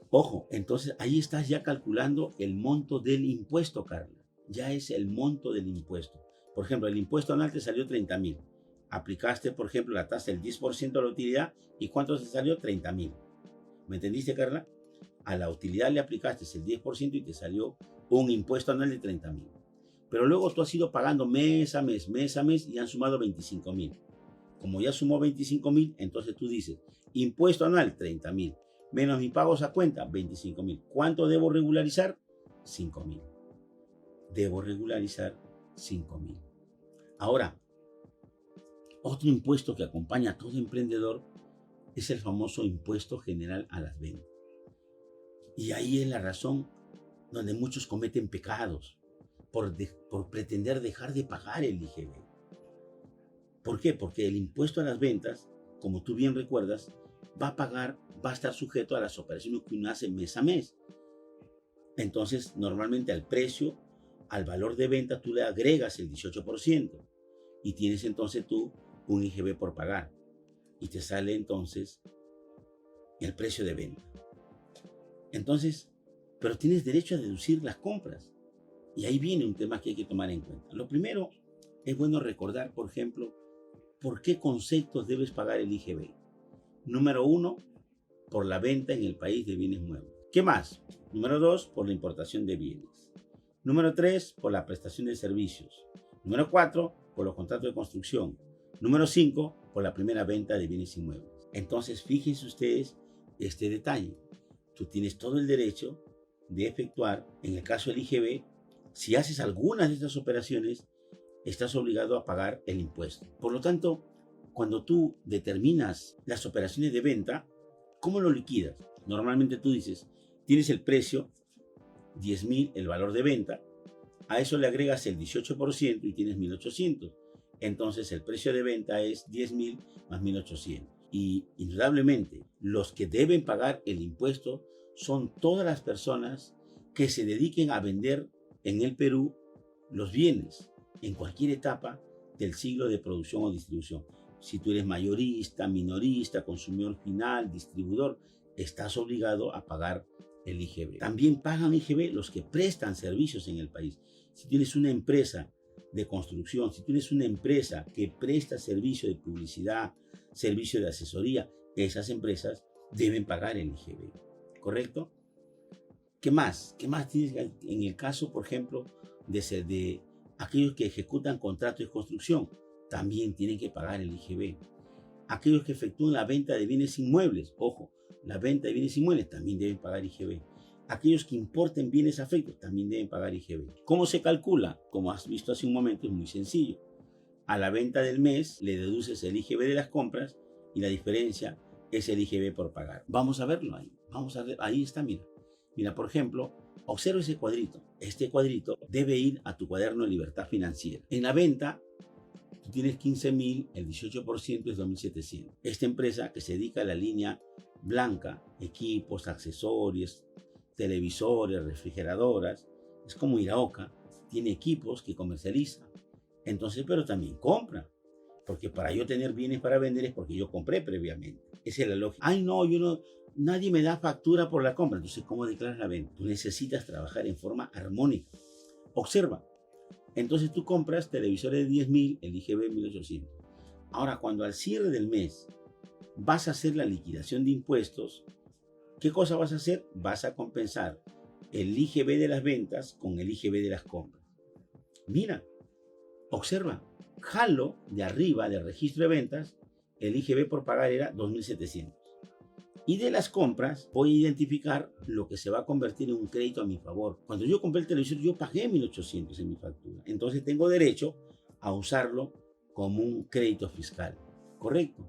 ojo, entonces ahí estás ya calculando el monto del impuesto, Carla. Ya es el monto del impuesto. Por ejemplo, el impuesto anual te salió 30.000. Aplicaste, por ejemplo, la tasa del 10% de la utilidad y ¿cuánto te salió? 30.000. ¿Me entendiste, Carla? A la utilidad le aplicaste el 10% y te salió un impuesto anual de 30.000. Pero luego tú has ido pagando mes a mes y han sumado 25.000. Como ya sumó 25.000, entonces tú dices, impuesto anual 30.000, menos mis pagos a cuenta 25.000. ¿Cuánto debo regularizar? 5.000. Debo regularizar 5.000. Ahora, otro impuesto que acompaña a todo emprendedor es el famoso impuesto general a las ventas. Y ahí es la razón donde muchos cometen pecados por pretender dejar de pagar el IGB. ¿Por qué? Porque el impuesto a las ventas, como tú bien recuerdas, va a estar sujeto a las operaciones que uno hace mes a mes. Entonces, normalmente al precio, al valor de venta, tú le agregas el 18% y tienes entonces tú un IGB por pagar. Y te sale entonces el precio de venta. Entonces, pero tienes derecho a deducir las compras. Y ahí viene un tema que hay que tomar en cuenta. Lo primero, es bueno recordar, por ejemplo, por qué conceptos debes pagar el IGB. Número 1, por la venta en el país de bienes muebles. ¿Qué más? Número 2, por la importación de bienes. Número 3, por la prestación de servicios. Número 4, por los contratos de construcción. Número 5, por la primera venta de bienes inmuebles. Entonces, fíjense ustedes este detalle. Tú tienes todo el derecho de efectuar, en el caso del IGB, si haces alguna de estas operaciones, estás obligado a pagar el impuesto. Por lo tanto, cuando tú determinas las operaciones de venta, ¿cómo lo liquidas? Normalmente tú dices, tienes el precio, 10.000, el valor de venta, a eso le agregas el 18% y tienes 1.800. Entonces el precio de venta es 10.000 más 1.800. Y indudablemente, los que deben pagar el impuesto son todas las personas que se dediquen a vender en el Perú los bienes en cualquier etapa del ciclo de producción o distribución. Si tú eres mayorista, minorista, consumidor final, distribuidor, estás obligado a pagar el IGB. También pagan IGB los que prestan servicios en el país. Si tienes una empresa de construcción, si tienes una empresa que presta servicio de publicidad, servicio de asesoría, esas empresas deben pagar el IGB. ¿Correcto? ¿Qué más? ¿Qué más tienes en el caso, por ejemplo, de aquellos que ejecutan contratos de construcción? También tienen que pagar el IGB. Aquellos que efectúan la venta de bienes inmuebles, ojo, la venta de bienes inmuebles también deben pagar IGB. Aquellos que importen bienes afectos también deben pagar IGB. ¿Cómo se calcula? Como has visto hace un momento, es muy sencillo. A la venta del mes le deduces el IGB de las compras y la diferencia es el IGB por pagar. Vamos a verlo ahí. Vamos a ver, ahí está, mira. Mira, por ejemplo, observa ese cuadrito. Este cuadrito debe ir a tu cuaderno de libertad financiera. En la venta, tú tienes 15.000, el 18% es 2.700. Esta empresa que se dedica a la línea blanca, equipos, accesorios, televisores, refrigeradoras, es como Iraoka, tiene equipos que comercializa. Entonces, pero también compra. Porque para yo tener bienes para vender es porque yo compré previamente. Esa es la lógica. Ay, no, nadie me da factura por la compra. Entonces, ¿cómo declaras la venta? Tú necesitas trabajar en forma armónica. Observa. Entonces tú compras televisores de 10.000, el IGB 1.800. Ahora, cuando al cierre del mes vas a hacer la liquidación de impuestos, ¿qué cosa vas a hacer? Vas a compensar el IGB de las ventas con el IGB de las compras. Mira, observa, jalo de arriba del registro de ventas, el IGB por pagar era 2.700. Y de las compras voy a identificar lo que se va a convertir en un crédito a mi favor. Cuando yo compré el televisor, yo pagué 1.800 en mi factura. Entonces tengo derecho a usarlo como un crédito fiscal. ¿Correcto?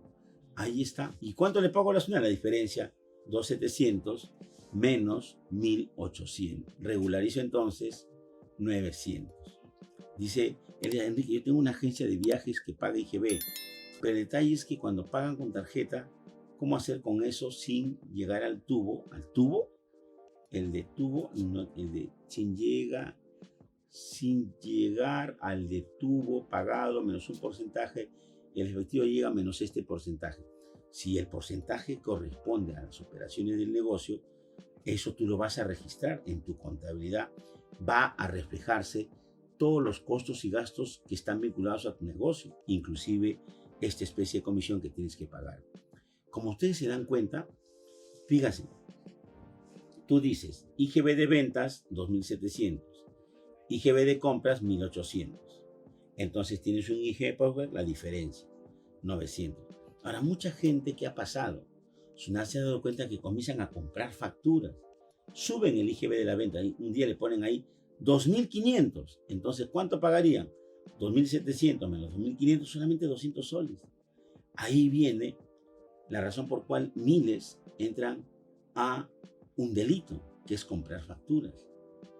Ahí está. ¿Y cuánto le pago a la SUNAT? La diferencia, 2.700 menos 1.800. Regularizo entonces 900. Dice Enrique, yo tengo una agencia de viajes que paga IGB, pero el detalle es que cuando pagan con tarjeta, ¿cómo hacer con eso sin llegar al tubo? ¿Al tubo? El de tubo y no el de sin llegar al de tubo pagado menos un porcentaje, el efectivo llega menos este porcentaje. Si el porcentaje corresponde a las operaciones del negocio, eso tú lo vas a registrar en tu contabilidad. Va a reflejarse todos los costos y gastos que están vinculados a tu negocio, inclusive esta especie de comisión que tienes que pagar. Como ustedes se dan cuenta, fíjense, tú dices IGB de ventas 2.700, IGB de compras 1.800. Entonces tienes un IGB por ver la diferencia, 900. Ahora, mucha gente que ha pasado, SUNAT se ha dado cuenta que comienzan a comprar facturas, suben el IGB de la venta, un día le ponen ahí 2.500. Entonces, ¿cuánto pagarían? 2.700 menos 2.500, solamente 200 soles. Ahí viene la razón por cual miles entran a un delito, que es comprar facturas.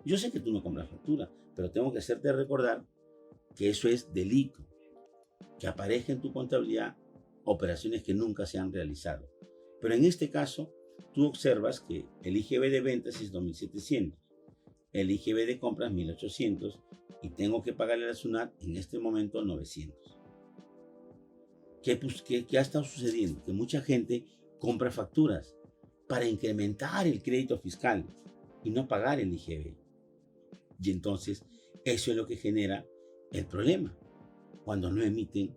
Yo sé que tú no compras factura, pero tengo que hacerte recordar que eso es delito, que aparezca en tu contabilidad operaciones que nunca se han realizado. Pero en este caso, tú observas que el IGB de ventas es 2.700, el IGB de compras 1.800 y tengo que pagarle a la SUNAT en este momento 900. ¿Qué ha estado sucediendo? Que mucha gente compra facturas para incrementar el crédito fiscal y no pagar el IGB. Y entonces eso es lo que genera el problema cuando no emiten,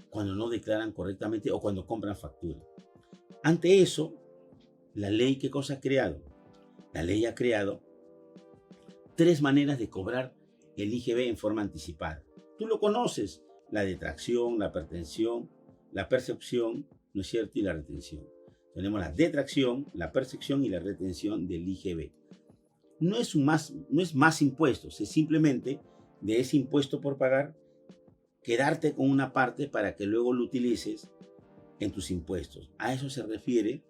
cuando no declaran correctamente o cuando compran factura. Ante eso, la ley, ¿qué cosa ha creado? La ley ha creado 3 maneras de cobrar el IGB en forma anticipada. Tú lo conoces, la detracción, la percepción, ¿no es cierto? Y la retención. Tenemos la detracción, la percepción y la retención del IGB. No es más impuestos, es simplemente de ese impuesto por pagar, quedarte con una parte para que luego lo utilices en tus impuestos. A eso se refiere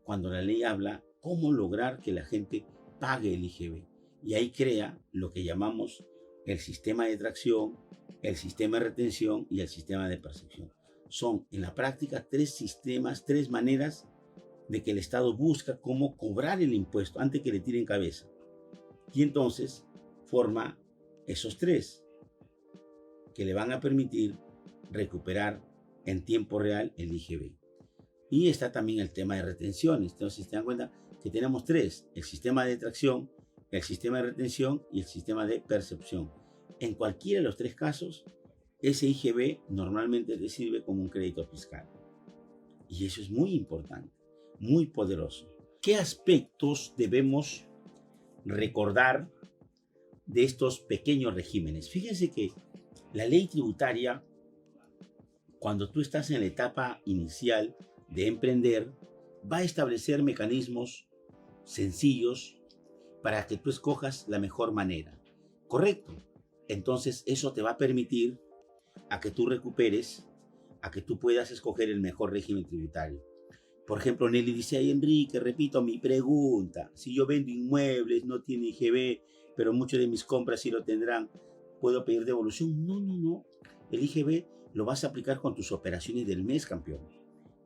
cuando la ley habla cómo lograr que la gente pague el IGB. Y ahí crea lo que llamamos el sistema de detracción, el sistema de retención y el sistema de percepción. Son en la práctica 3 sistemas, 3 maneras de que el Estado busca cómo cobrar el impuesto antes que le tiren cabeza. Y entonces forma esos 3 que le van a permitir recuperar en tiempo real el IGB. Y está también el tema de retenciones. Entonces se dan cuenta que tenemos 3, el sistema de detracción, el sistema de retención y el sistema de percepción. En cualquiera de los 3 casos, ese IGB normalmente te sirve como un crédito fiscal. Y eso es muy importante, muy poderoso. ¿Qué aspectos debemos recordar de estos pequeños regímenes? Fíjense que la ley tributaria, cuando tú estás en la etapa inicial de emprender, va a establecer mecanismos sencillos para que tú escojas la mejor manera. ¿Correcto? Entonces eso te va a permitir a que tú recuperes, a que tú puedas escoger el mejor régimen tributario. Por ejemplo, Nelly dice, ay Enrique, repito mi pregunta, si yo vendo inmuebles, no tiene IGB, pero muchas de mis compras sí lo tendrán, ¿puedo pedir devolución? No. El IGB lo vas a aplicar con tus operaciones del mes, campeón.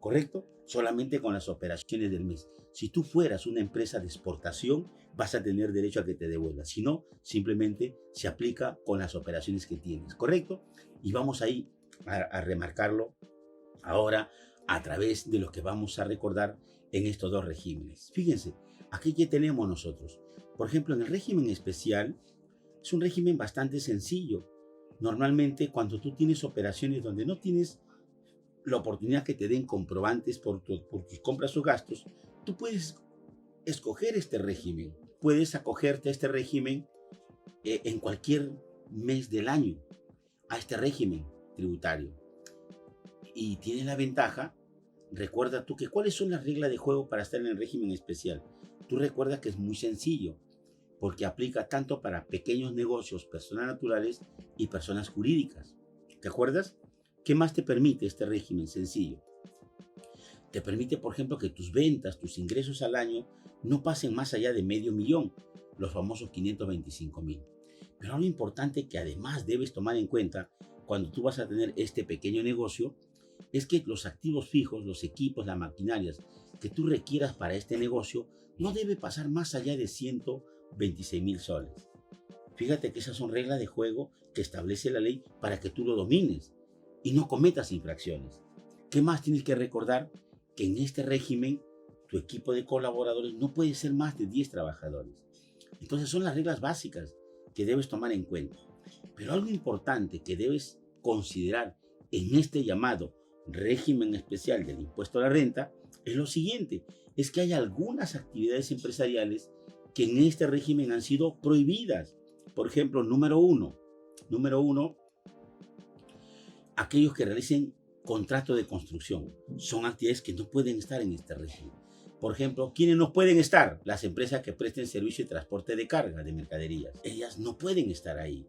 ¿Correcto? Solamente con las operaciones del mes. Si tú fueras una empresa de exportación, vas a tener derecho a que te devuelva. Si no, simplemente se aplica con las operaciones que tienes. ¿Correcto? Y vamos ahí a remarcarlo ahora a través de lo que vamos a recordar en estos 2 regímenes. Fíjense, aquí ¿qué tenemos nosotros? Por ejemplo, en el régimen especial, es un régimen bastante sencillo. Normalmente, cuando tú tienes operaciones donde no tienes la oportunidad que te den comprobantes por tus compras o gastos, tú puedes escoger este régimen. Puedes acogerte a este régimen en cualquier mes del año, a este régimen tributario. Y tiene la ventaja recuerda tú que cuáles son las reglas de juego para estar en el régimen especial. Tú recuerda que es muy sencillo, porque aplica tanto para pequeños negocios, personas naturales y personas jurídicas. ¿Te acuerdas? ¿Qué más te permite este régimen sencillo? Te permite, por ejemplo, que tus ventas, tus ingresos al año no pasen más allá de $500,000, los famosos 525,000. Pero algo importante que además debes tomar en cuenta cuando tú vas a tener este pequeño negocio es que los activos fijos, los equipos, las maquinarias que tú requieras para este negocio no debe pasar más allá de 126,000 soles. Fíjate que esas son reglas de juego que establece la ley para que tú lo domines y no cometas infracciones. ¿Qué más tienes que recordar? Que en este régimen tu equipo de colaboradores no puede ser más de 10 trabajadores. Entonces son las reglas básicas que debes tomar en cuenta. Pero algo importante que debes considerar en este llamado régimen especial del impuesto a la renta es lo siguiente, es que hay algunas actividades empresariales que en este régimen han sido prohibidas. Por ejemplo, número uno, aquellos que realicen contrato de construcción. Son actividades que no pueden estar en este régimen. Por ejemplo, ¿quiénes no pueden estar? Las empresas que presten servicio de transporte de carga, de mercaderías. Ellas no pueden estar ahí.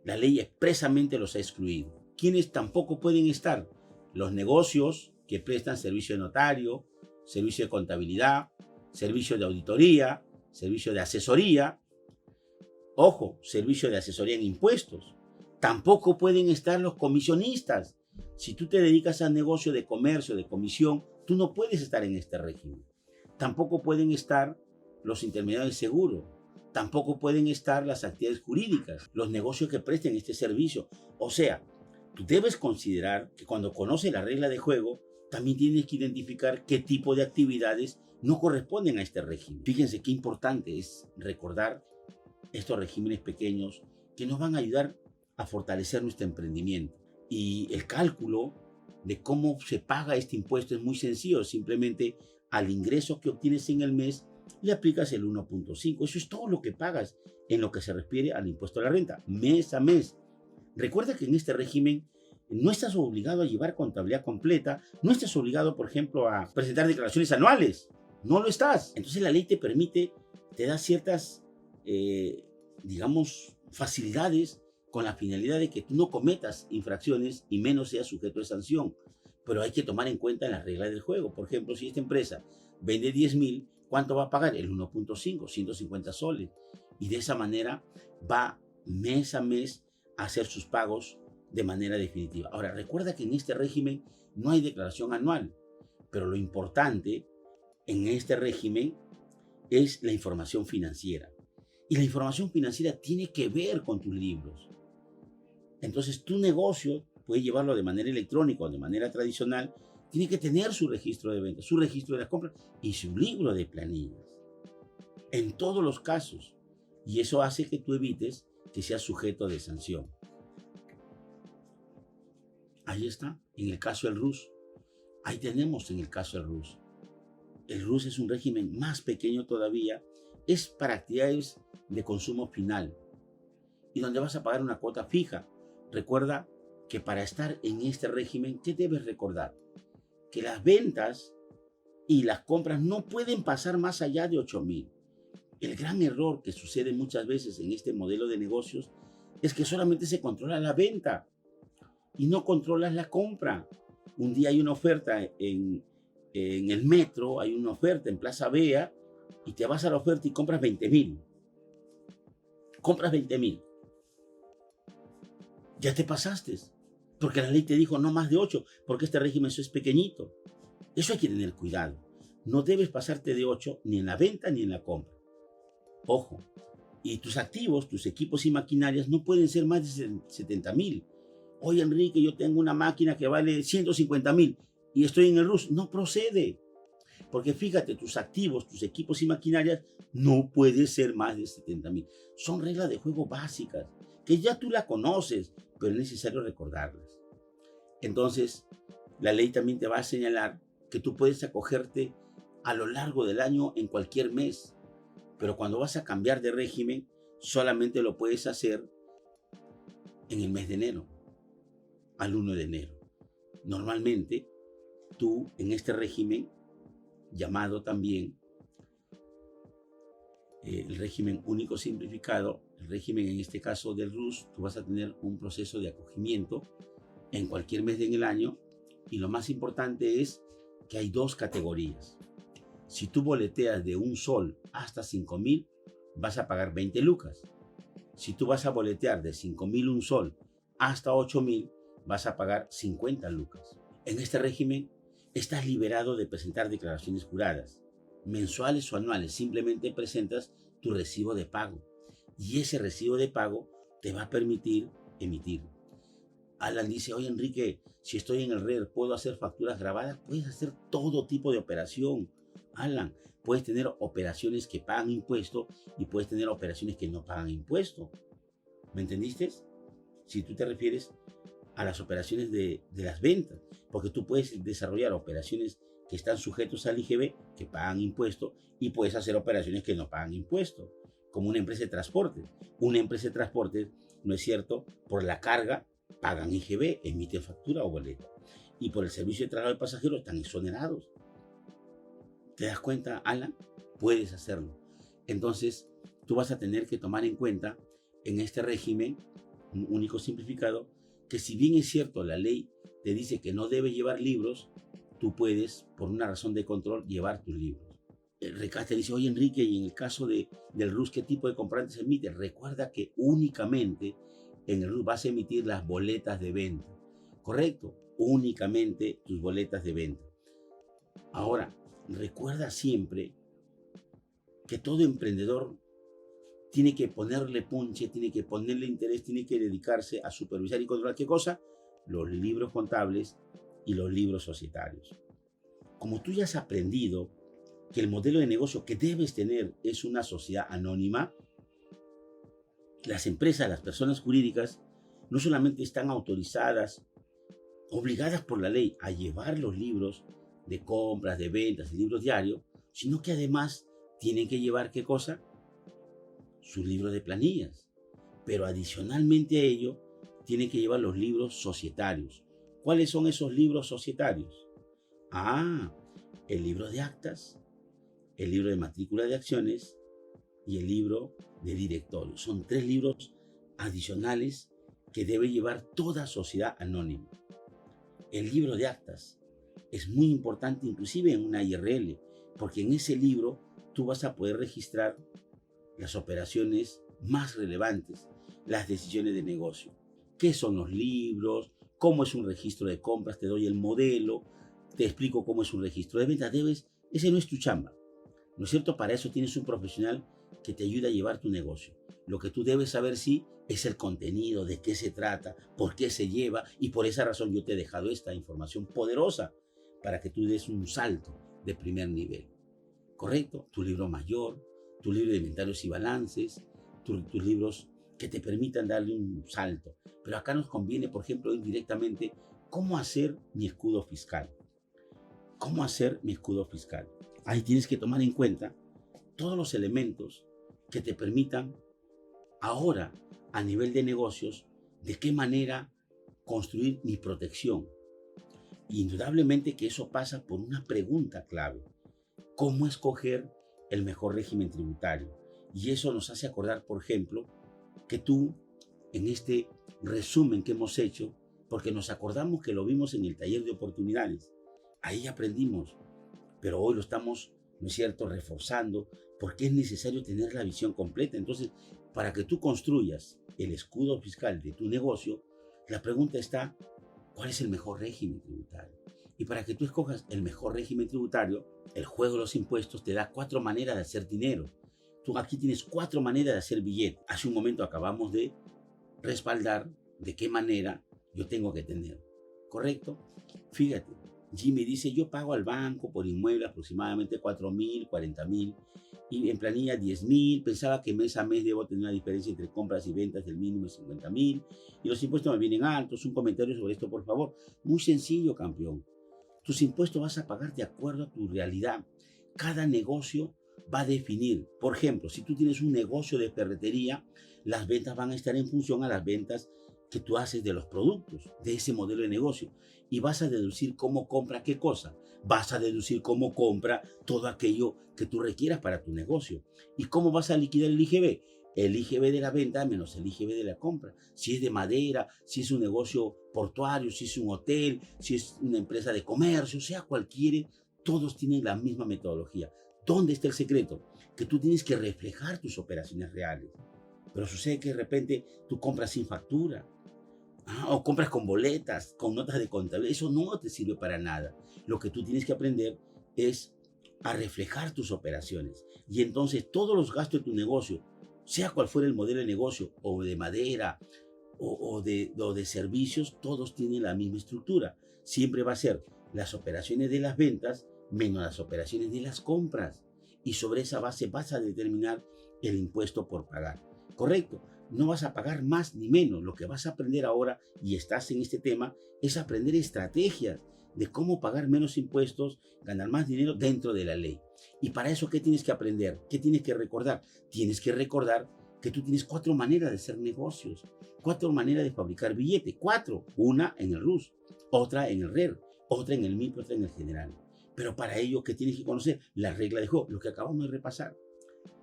La ley expresamente los ha excluido. ¿Quiénes tampoco pueden estar? Los negocios que prestan servicio de notario, servicio de contabilidad, servicio de auditoría, servicio de asesoría. Ojo, servicio de asesoría en impuestos. Tampoco pueden estar los comisionistas. Si tú te dedicas al negocio de comercio, de comisión, tú no puedes estar en este régimen. Tampoco pueden estar los intermediarios de seguro. Tampoco pueden estar las actividades jurídicas, los negocios que presten este servicio. O sea, tú debes considerar que cuando conoces la regla de juego, también tienes que identificar qué tipo de actividades no corresponden a este régimen. Fíjense qué importante es recordar estos regímenes pequeños que nos van a ayudar a fortalecer nuestro emprendimiento. Y el cálculo de cómo se paga este impuesto es muy sencillo. Simplemente al ingreso que obtienes en el mes le aplicas el 1.5. Eso es todo lo que pagas en lo que se refiere al impuesto a la renta, mes a mes. Recuerda que en este régimen no estás obligado a llevar contabilidad completa, no estás obligado, por ejemplo, a presentar declaraciones anuales. No lo estás. Entonces la ley te permite, te da ciertas, digamos, facilidades con la finalidad de que tú no cometas infracciones y menos seas sujeto de sanción. Pero hay que tomar en cuenta las reglas del juego. Por ejemplo, si esta empresa vende 10,000, ¿cuánto va a pagar? El 1.5, 150 soles. Y de esa manera va mes a mes a hacer sus pagos de manera definitiva. Ahora, recuerda que en este régimen no hay declaración anual, pero lo importante en este régimen es la información financiera. Y la información financiera tiene que ver con tus libros. Entonces, tu negocio, puede llevarlo de manera electrónica o de manera tradicional, tiene que tener su registro de ventas, su registro de las compras y su libro de planillas. En todos los casos. Y eso hace que tú evites que seas sujeto de sanción. Ahí está, en el caso del RUS. Ahí tenemos en el caso del RUS. El RUS es un régimen más pequeño todavía. Es para actividades de consumo final y donde vas a pagar una cuota fija. Recuerda que para estar en este régimen, ¿qué debes recordar? Que las ventas y las compras no pueden pasar más allá de 8,000. El gran error que sucede muchas veces en este modelo de negocios es que solamente se controla la venta y no controlas la compra. Un día hay una oferta en el metro, hay una oferta en Plaza Vea y te vas a la oferta y compras 20,000. Compras 20,000. Ya te pasaste, porque la ley te dijo no más de 8, porque este régimen es pequeñito. Eso hay que tener cuidado. No debes pasarte de 8 ni en la venta ni en la compra. Ojo, y tus activos, tus equipos y maquinarias no pueden ser más de 70,000. Oye, Enrique, yo tengo una máquina que vale 150,000 y estoy en el RUS. No procede. Porque fíjate, tus activos, tus equipos y maquinarias no pueden ser más de 70,000. Son reglas de juego básicas, que ya tú las conoces, pero es necesario recordarlas. Entonces, la ley también te va a señalar que tú puedes acogerte a lo largo del año en cualquier mes, pero cuando vas a cambiar de régimen, solamente lo puedes hacer en el mes de enero, al 1 de enero. Normalmente, tú en este régimen, llamado también el régimen único simplificado, el régimen en este caso del RUS, tú vas a tener un proceso de acogimiento en cualquier mes del año, y lo más importante es que hay dos categorías. Si tú boleteas de 1 sol hasta 5.000, vas a pagar 20 lucas. Si tú vas a boletear de 5.000 1 sol hasta 8.000, vas a pagar 50 lucas. En este régimen, estás liberado de presentar declaraciones juradas, mensuales o anuales. Simplemente presentas tu recibo de pago y ese recibo de pago te va a permitir emitir. Alan dice, oye Enrique, si estoy en el RER, ¿puedo hacer facturas grabadas? Puedes hacer todo tipo de operación, Alan. Puedes tener operaciones que pagan impuesto y puedes tener operaciones que no pagan impuesto. ¿Me entendiste? Si tú te refieres a las operaciones de las ventas, porque tú puedes desarrollar operaciones que están sujetos al IGB, que pagan impuesto, y puedes hacer operaciones que no pagan impuesto, como una empresa de transporte. Una empresa de transporte, ¿no es cierto?, por la carga pagan IGB, emiten factura o boleto, y por el servicio de traslado de pasajeros están exonerados. ¿Te das cuenta, Alan? Puedes hacerlo. Entonces, tú vas a tener que tomar en cuenta en este régimen único simplificado que, si bien es cierto, la ley te dice que no debes llevar libros, tú puedes, por una razón de control, llevar tus libros. El RECAS te dice, oye Enrique, y en el caso del RUS, ¿qué tipo de comprobante se emite? Recuerda que únicamente en el RUS vas a emitir las boletas de venta. ¿Correcto? Únicamente tus boletas de venta. Ahora, recuerda siempre que todo emprendedor tiene que ponerle punche, tiene que ponerle interés, tiene que dedicarse a supervisar y controlar, ¿qué cosa? Los libros contables y los libros societarios. Como tú ya has aprendido que el modelo de negocio que debes tener es una sociedad anónima, las empresas, las personas jurídicas, no solamente están autorizadas, obligadas por la ley a llevar los libros de compras, de ventas, de libros diarios, sino que además tienen que llevar, ¿qué cosa? Sus libros de planillas. Pero adicionalmente a ello, tienen que llevar los libros societarios. ¿Cuáles son esos libros societarios? El libro de actas, el libro de matrícula de acciones y el libro de directorio. Son 3 libros adicionales que debe llevar toda sociedad anónima. El libro de actas es muy importante, inclusive en una IRL, porque en ese libro tú vas a poder registrar las operaciones más relevantes, las decisiones de negocio. ¿Qué son los libros? ¿Cómo es un registro de compras? Te doy el modelo, te explico cómo es un registro de ventas. Ese no es tu chamba, ¿no es cierto? Para eso tienes un profesional que te ayuda a llevar tu negocio. Lo que tú debes saber, sí, es el contenido, de qué se trata, por qué se lleva, y por esa razón yo te he dejado esta información poderosa para que tú des un salto de primer nivel. ¿Correcto? Tu libro mayor, tu libro de inventarios y balances, tus libros que te permitan darle un salto. Pero acá nos conviene, por ejemplo, ir directamente, ¿cómo hacer mi escudo fiscal? ¿Cómo hacer mi escudo fiscal? Ahí tienes que tomar en cuenta todos los elementos que te permitan ahora, a nivel de negocios, de qué manera construir mi protección. Indudablemente que eso pasa por una pregunta clave: ¿cómo escoger el mejor régimen tributario? Y eso nos hace acordar, por ejemplo, que tú, en este resumen que hemos hecho, porque nos acordamos que lo vimos en el taller de oportunidades, ahí aprendimos, pero hoy lo estamos, ¿no es cierto?, reforzando, porque es necesario tener la visión completa. Entonces, para que tú construyas el escudo fiscal de tu negocio, la pregunta está: ¿cuál es el mejor régimen tributario? Y para que tú escojas el mejor régimen tributario, el juego de los impuestos te da 4 maneras de hacer dinero. Tú aquí tienes 4 maneras de hacer billete. Hace un momento acabamos de respaldar de qué manera yo tengo que tener. ¿Correcto? Fíjate, Jimmy dice, yo pago al banco por inmueble aproximadamente 4.000, 40.000 y en planilla 10.000. Pensaba que mes a mes debo tener una diferencia entre compras y ventas del mínimo de 50.000 y los impuestos me vienen altos. Un comentario sobre esto, por favor. Muy sencillo, campeón. Tus impuestos vas a pagar de acuerdo a tu realidad. Cada negocio va a definir. Por ejemplo, si tú tienes un negocio de ferretería, las ventas van a estar en función a las ventas que tú haces de los productos, de ese modelo de negocio. Y vas a deducir cómo compra qué cosa. Vas a deducir cómo compra todo aquello que tú requieras para tu negocio. ¿Y cómo vas a liquidar el IGB? El IGB de la venta menos el IGB de la compra. Si es de madera, si es un negocio portuario, si es un hotel, si es una empresa de comercio, sea cualquiera, todos tienen la misma metodología. ¿Dónde está el secreto? Que tú tienes que reflejar tus operaciones reales. Pero sucede que de repente tú compras sin factura. O compras con boletas, con notas de contabilidad. Eso no te sirve para nada. Lo que tú tienes que aprender es a reflejar tus operaciones. Y entonces todos los gastos de tu negocio, sea cual fuera el modelo de negocio, o de madera, o de servicios, todos tienen la misma estructura. Siempre va a ser las operaciones de las ventas menos las operaciones de las compras. Y sobre esa base vas a determinar el impuesto por pagar. ¿Correcto? No vas a pagar más ni menos. Lo que vas a aprender ahora, y estás en este tema, es aprender estrategias de cómo pagar menos impuestos, ganar más dinero dentro de la ley. Y para eso, ¿qué tienes que aprender? ¿Qué tienes que recordar? Tienes que recordar que tú tienes 4 maneras de hacer negocios, 4 maneras de fabricar billetes, 4. Una en el RUS, otra en el RER, otra en el MIP, otra en el general. Pero para ello, ¿qué tienes que conocer? La regla de juego, lo que acabamos de repasar.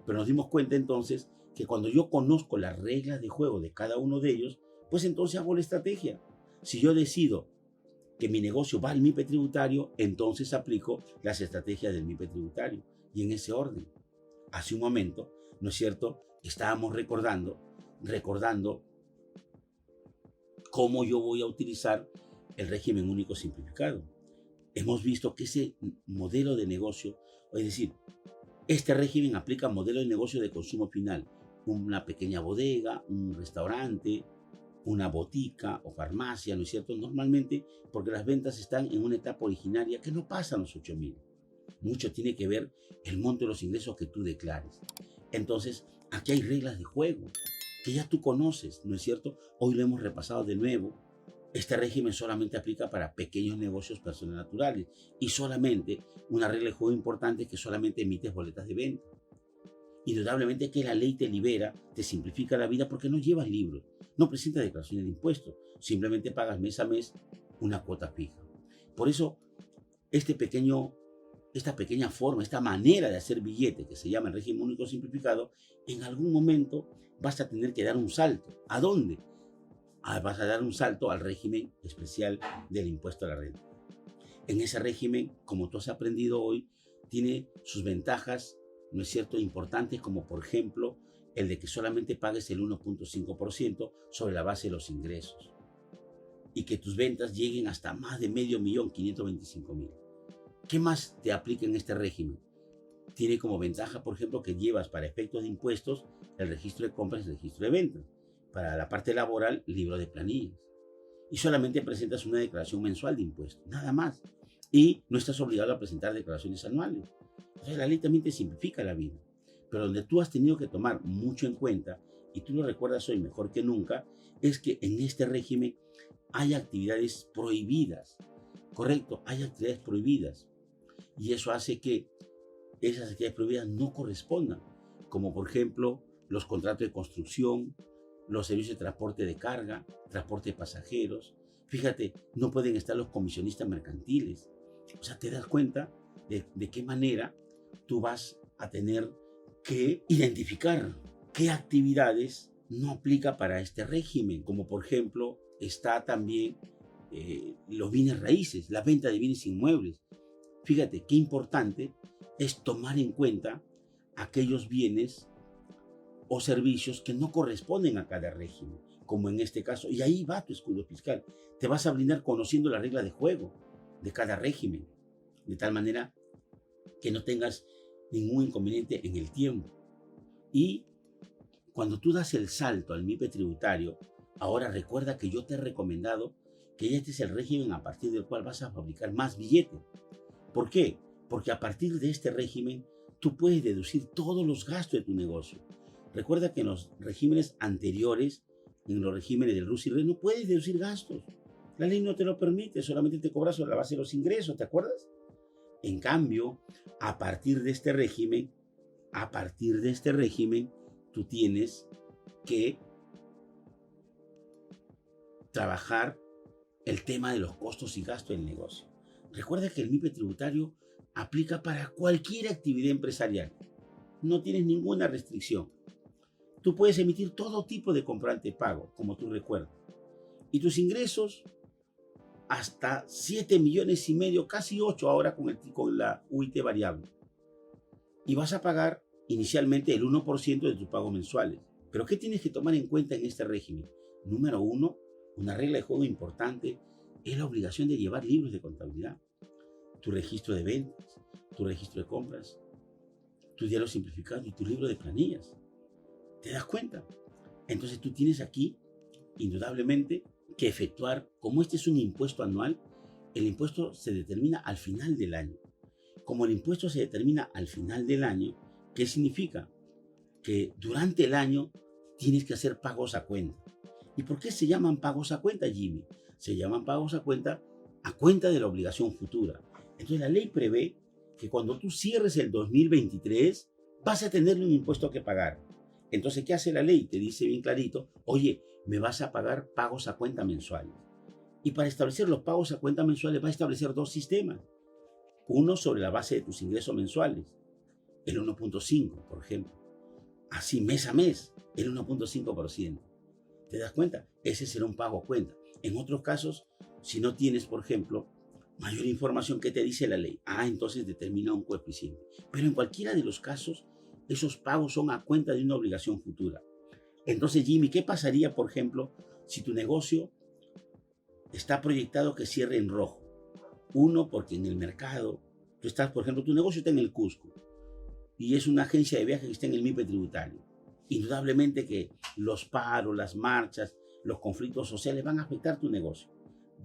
Pero nos dimos cuenta entonces que cuando yo conozco las reglas de juego de cada uno de ellos, pues entonces hago la estrategia. Si yo decido que mi negocio va al MIPE tributario, entonces aplico las estrategias del MIPE tributario. Y en ese orden. Hace un momento, ¿no es cierto?, estábamos recordando cómo yo voy a utilizar el régimen único simplificado. Hemos visto que ese modelo de negocio, es decir, este régimen aplica modelo de negocio de consumo final. Una pequeña bodega, un restaurante, una botica o farmacia, ¿no es cierto? Normalmente porque las ventas están en una etapa originaria que no pasan los 8.000. Mucho tiene que ver el monto de los ingresos que tú declares. Entonces, aquí hay reglas de juego que ya tú conoces, ¿no es cierto? Hoy lo hemos repasado de nuevo. Este régimen solamente aplica para pequeños negocios personas naturales y solamente una regla de juego importante es que solamente emites boletas de venta. Indudablemente que la ley te libera, te simplifica la vida porque no llevas libros, no presentas declaraciones de impuestos, simplemente pagas mes a mes una cuota fija. Por eso, esta pequeña forma, esta manera de hacer billete que se llama el régimen único simplificado, en algún momento vas a tener que dar un salto. ¿A dónde? Vas a dar un salto al régimen especial del impuesto a la renta. En ese régimen, como tú has aprendido hoy, tiene sus ventajas, ¿no es cierto?, importantes, como por ejemplo el de que solamente pagues el 1.5% sobre la base de los ingresos y que tus ventas lleguen hasta más de 525.000. ¿Qué más te aplica en este régimen? Tiene como ventaja, por ejemplo, que llevas para efectos de impuestos el registro de compras y el registro de ventas. Para la parte laboral, libro de planillas. Y solamente presentas una declaración mensual de impuestos, nada más. Y no estás obligado a presentar declaraciones anuales. Entonces la ley también te simplifica la vida. Pero donde tú has tenido que tomar mucho en cuenta, y tú lo recuerdas hoy mejor que nunca, es que en este régimen hay actividades prohibidas. Correcto, hay actividades prohibidas. Y eso hace que esas actividades prohibidas no correspondan, como por ejemplo los contratos de construcción, los servicios de transporte de carga, transporte de pasajeros. Fíjate, no pueden estar los comisionistas mercantiles. O sea, te das cuenta de qué manera tú vas a tener que identificar qué actividades no aplica para este régimen, como por ejemplo está también los bienes raíces, la venta de bienes inmuebles. Fíjate qué importante es tomar en cuenta aquellos bienes o servicios que no corresponden a cada régimen, como en este caso. Y ahí va tu escudo fiscal. Te vas a blindar conociendo la regla de juego de cada régimen, de tal manera que no tengas ningún inconveniente en el tiempo. Y cuando tú das el salto al MIPE tributario, ahora recuerda que yo te he recomendado que este es el régimen a partir del cual vas a fabricar más billetes. ¿Por qué? Porque a partir de este régimen tú puedes deducir todos los gastos de tu negocio. Recuerda que en los regímenes anteriores, en los regímenes del RUS y REN, no puedes deducir gastos. La ley no te lo permite, solamente te cobra sobre la base de los ingresos, ¿te acuerdas? En cambio, a partir de este régimen, tú tienes que trabajar el tema de los costos y gastos del negocio. Recuerda que el MIPE tributario aplica para cualquier actividad empresarial. No tienes ninguna restricción. Tú puedes emitir todo tipo de comprobante de pago, como tú recuerdas. Y tus ingresos, hasta 7,5 millones, casi 8 ahora con la UIT variable. Y vas a pagar inicialmente el 1% de tus pagos mensuales. Pero ¿qué tienes que tomar en cuenta en este régimen? Número 1, una regla de juego importante es la obligación de llevar libros de contabilidad. Tu registro de ventas, tu registro de compras, tu diario simplificado y tu libro de planillas. ¿Te das cuenta? Entonces tú tienes aquí, indudablemente, que efectuar, como este es un impuesto anual, el impuesto se determina al final del año. Como el impuesto se determina al final del año, ¿qué significa? Que durante el año tienes que hacer pagos a cuenta. ¿Y por qué se llaman pagos a cuenta, Jimmy? Se llaman pagos a cuenta de la obligación futura. Entonces la ley prevé que cuando tú cierres el 2023 vas a tener un impuesto que pagar. Entonces, ¿qué hace la ley? Te dice bien clarito, oye, me vas a pagar pagos a cuenta mensuales. Y para establecer los pagos a cuenta mensuales va a establecer 2 sistemas. Uno sobre la base de tus ingresos mensuales, el 1.5, por ejemplo. Así mes a mes, el 1.5%. ¿Te das cuenta? Ese será un pago a cuenta. En otros casos, si no tienes, por ejemplo, mayor información que te dice la ley, entonces determina un coeficiente. Pero en cualquiera de los casos, esos pagos son a cuenta de una obligación futura. Entonces, Jimmy, ¿qué pasaría, por ejemplo, si tu negocio está proyectado que cierre en rojo? Uno, porque en el mercado, tú estás, por ejemplo, tu negocio está en el Cusco y es una agencia de viajes que está en el MIPE tributario. Indudablemente que los paros, las marchas, los conflictos sociales van a afectar tu negocio.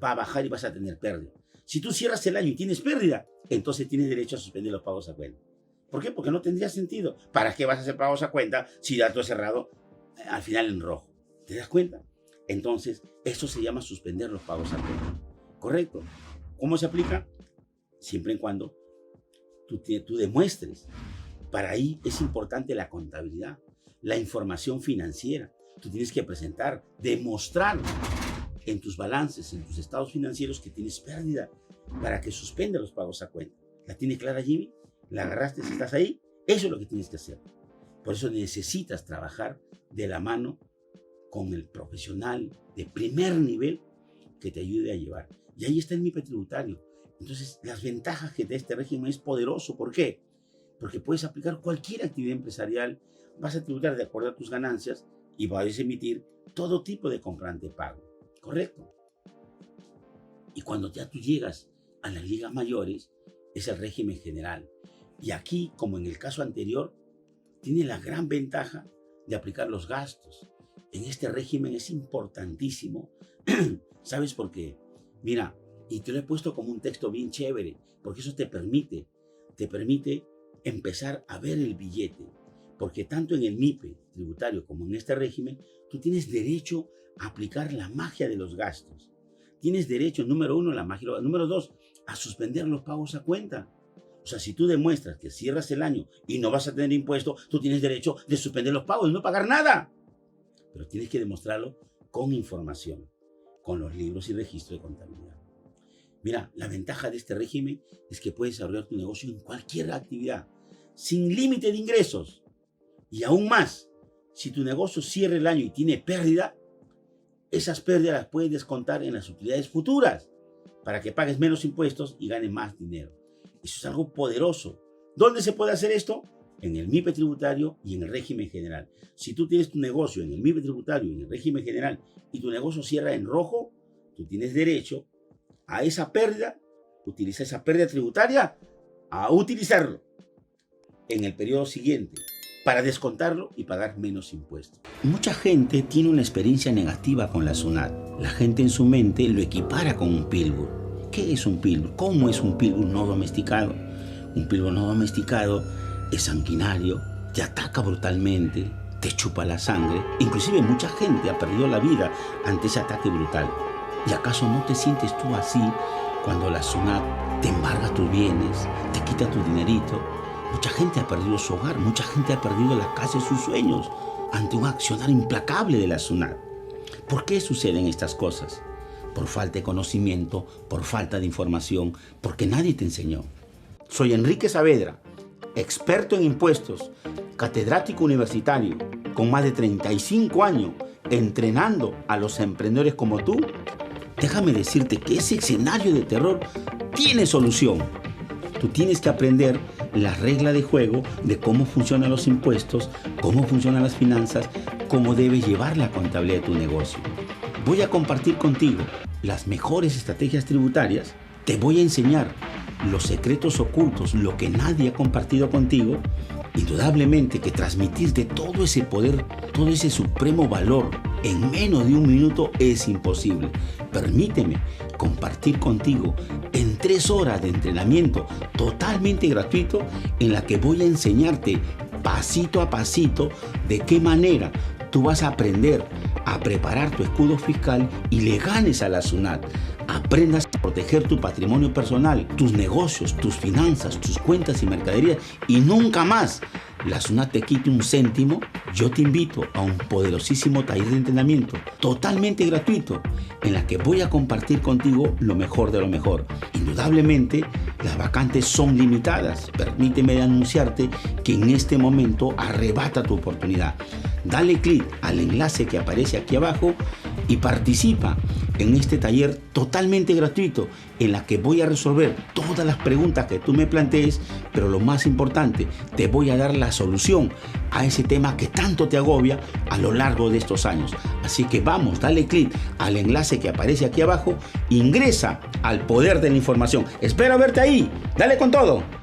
Va a bajar y vas a tener pérdida. Si tú cierras el año y tienes pérdida, entonces tienes derecho a suspender los pagos a cuenta. ¿Por qué? Porque no tendría sentido. ¿Para qué vas a hacer pagos a cuenta si ya tú has cerrado al final en rojo? ¿Te das cuenta? Entonces, eso se llama suspender los pagos a cuenta. ¿Correcto? ¿Cómo se aplica? Siempre y cuando tú demuestres. Para ahí es importante la contabilidad, la información financiera. Tú tienes que presentar, demostrar en tus balances, en tus estados financieros que tienes pérdida para que suspenda los pagos a cuenta. ¿La tiene clara, Jimmy? ¿La agarraste si estás ahí? Eso es lo que tienes que hacer. Por eso necesitas trabajar de la mano con el profesional de primer nivel que te ayude a llevar. Y ahí está el MIPE tributario. Entonces, las ventajas que da este régimen es poderoso. ¿Por qué? Porque puedes aplicar cualquier actividad empresarial, vas a tributar de acuerdo a tus ganancias y vas a emitir todo tipo de comprobante de pago. ¿Correcto? Y cuando ya tú llegas a las ligas mayores, es el régimen general. Y aquí, como en el caso anterior, tiene la gran ventaja de aplicar los gastos. En este régimen es importantísimo. ¿Sabes por qué? Mira, y te lo he puesto como un texto bien chévere, porque eso te permite empezar a ver el billete. Porque tanto en el MIPE tributario como en este régimen, tú tienes derecho a aplicar la magia de los gastos. Tienes derecho, número 1, la magia. Número 2, a suspender los pagos a cuenta. O sea, si tú demuestras que cierras el año y no vas a tener impuesto, tú tienes derecho de suspender los pagos y no pagar nada. Pero tienes que demostrarlo con información, con los libros y registro de contabilidad. Mira, la ventaja de este régimen es que puedes desarrollar tu negocio en cualquier actividad, sin límite de ingresos. Y aún más, si tu negocio cierra el año y tiene pérdida, esas pérdidas las puedes descontar en las utilidades futuras para que pagues menos impuestos y ganes más dinero. Eso es algo poderoso. ¿Dónde se puede hacer esto? En el MIPE tributario y en el régimen general. Si tú tienes tu negocio en el MIPE tributario y en el régimen general y tu negocio cierra en rojo, tú tienes derecho a esa pérdida, utiliza esa pérdida tributaria a utilizarlo en el periodo siguiente para descontarlo y pagar menos impuestos. Mucha gente tiene una experiencia negativa con la SUNAT. La gente en su mente lo equipara con un pitbull. ¿Qué es un pitbull? ¿Cómo es un pitbull no domesticado? Un pitbull no domesticado es sanguinario, te ataca brutalmente, te chupa la sangre. Inclusive mucha gente ha perdido la vida ante ese ataque brutal. ¿Y acaso no te sientes tú así cuando la SUNAT te embarga tus bienes, te quita tu dinerito? Mucha gente ha perdido su hogar, mucha gente ha perdido la casa de sus sueños ante un accionar implacable de la SUNAT. ¿Por qué suceden estas cosas? Por falta de conocimiento, por falta de información, porque nadie te enseñó. Soy Enrique Saavedra, experto en impuestos, catedrático universitario, con más de 35 años entrenando a los emprendedores como tú. Déjame decirte que ese escenario de terror tiene solución. Tú tienes que aprender las reglas de juego de cómo funcionan los impuestos, cómo funcionan las finanzas, cómo debes llevar la contabilidad de tu negocio. Voy a compartir contigo las mejores estrategias tributarias. Te voy a enseñar los secretos ocultos, lo que nadie ha compartido contigo. Indudablemente que transmitirte todo ese poder, todo ese supremo valor en menos de un minuto es imposible. Permíteme compartir contigo en 3 horas de entrenamiento totalmente gratuito, en la que voy a enseñarte pasito a pasito de qué manera tú vas a aprender a preparar tu escudo fiscal y le ganes a la SUNAT. Aprendas a proteger tu patrimonio personal, tus negocios, tus finanzas, tus cuentas y mercaderías, y nunca más la SUNAT te quite un céntimo. Yo te invito a un poderosísimo taller de entrenamiento totalmente gratuito, en la que voy a compartir contigo lo mejor de lo mejor. Indudablemente, las vacantes son limitadas. Permíteme anunciarte que en este momento arrebata tu oportunidad. Dale clic al enlace que aparece aquí abajo y participa en este taller totalmente gratuito, en la que voy a resolver todas las preguntas que tú me plantees, pero lo más importante, te voy a dar la solución a ese tema que tanto te agobia a lo largo de estos años. Así que vamos, dale clic al enlace que aparece aquí abajo, ingresa al poder de la información. Espero verte ahí, dale con todo.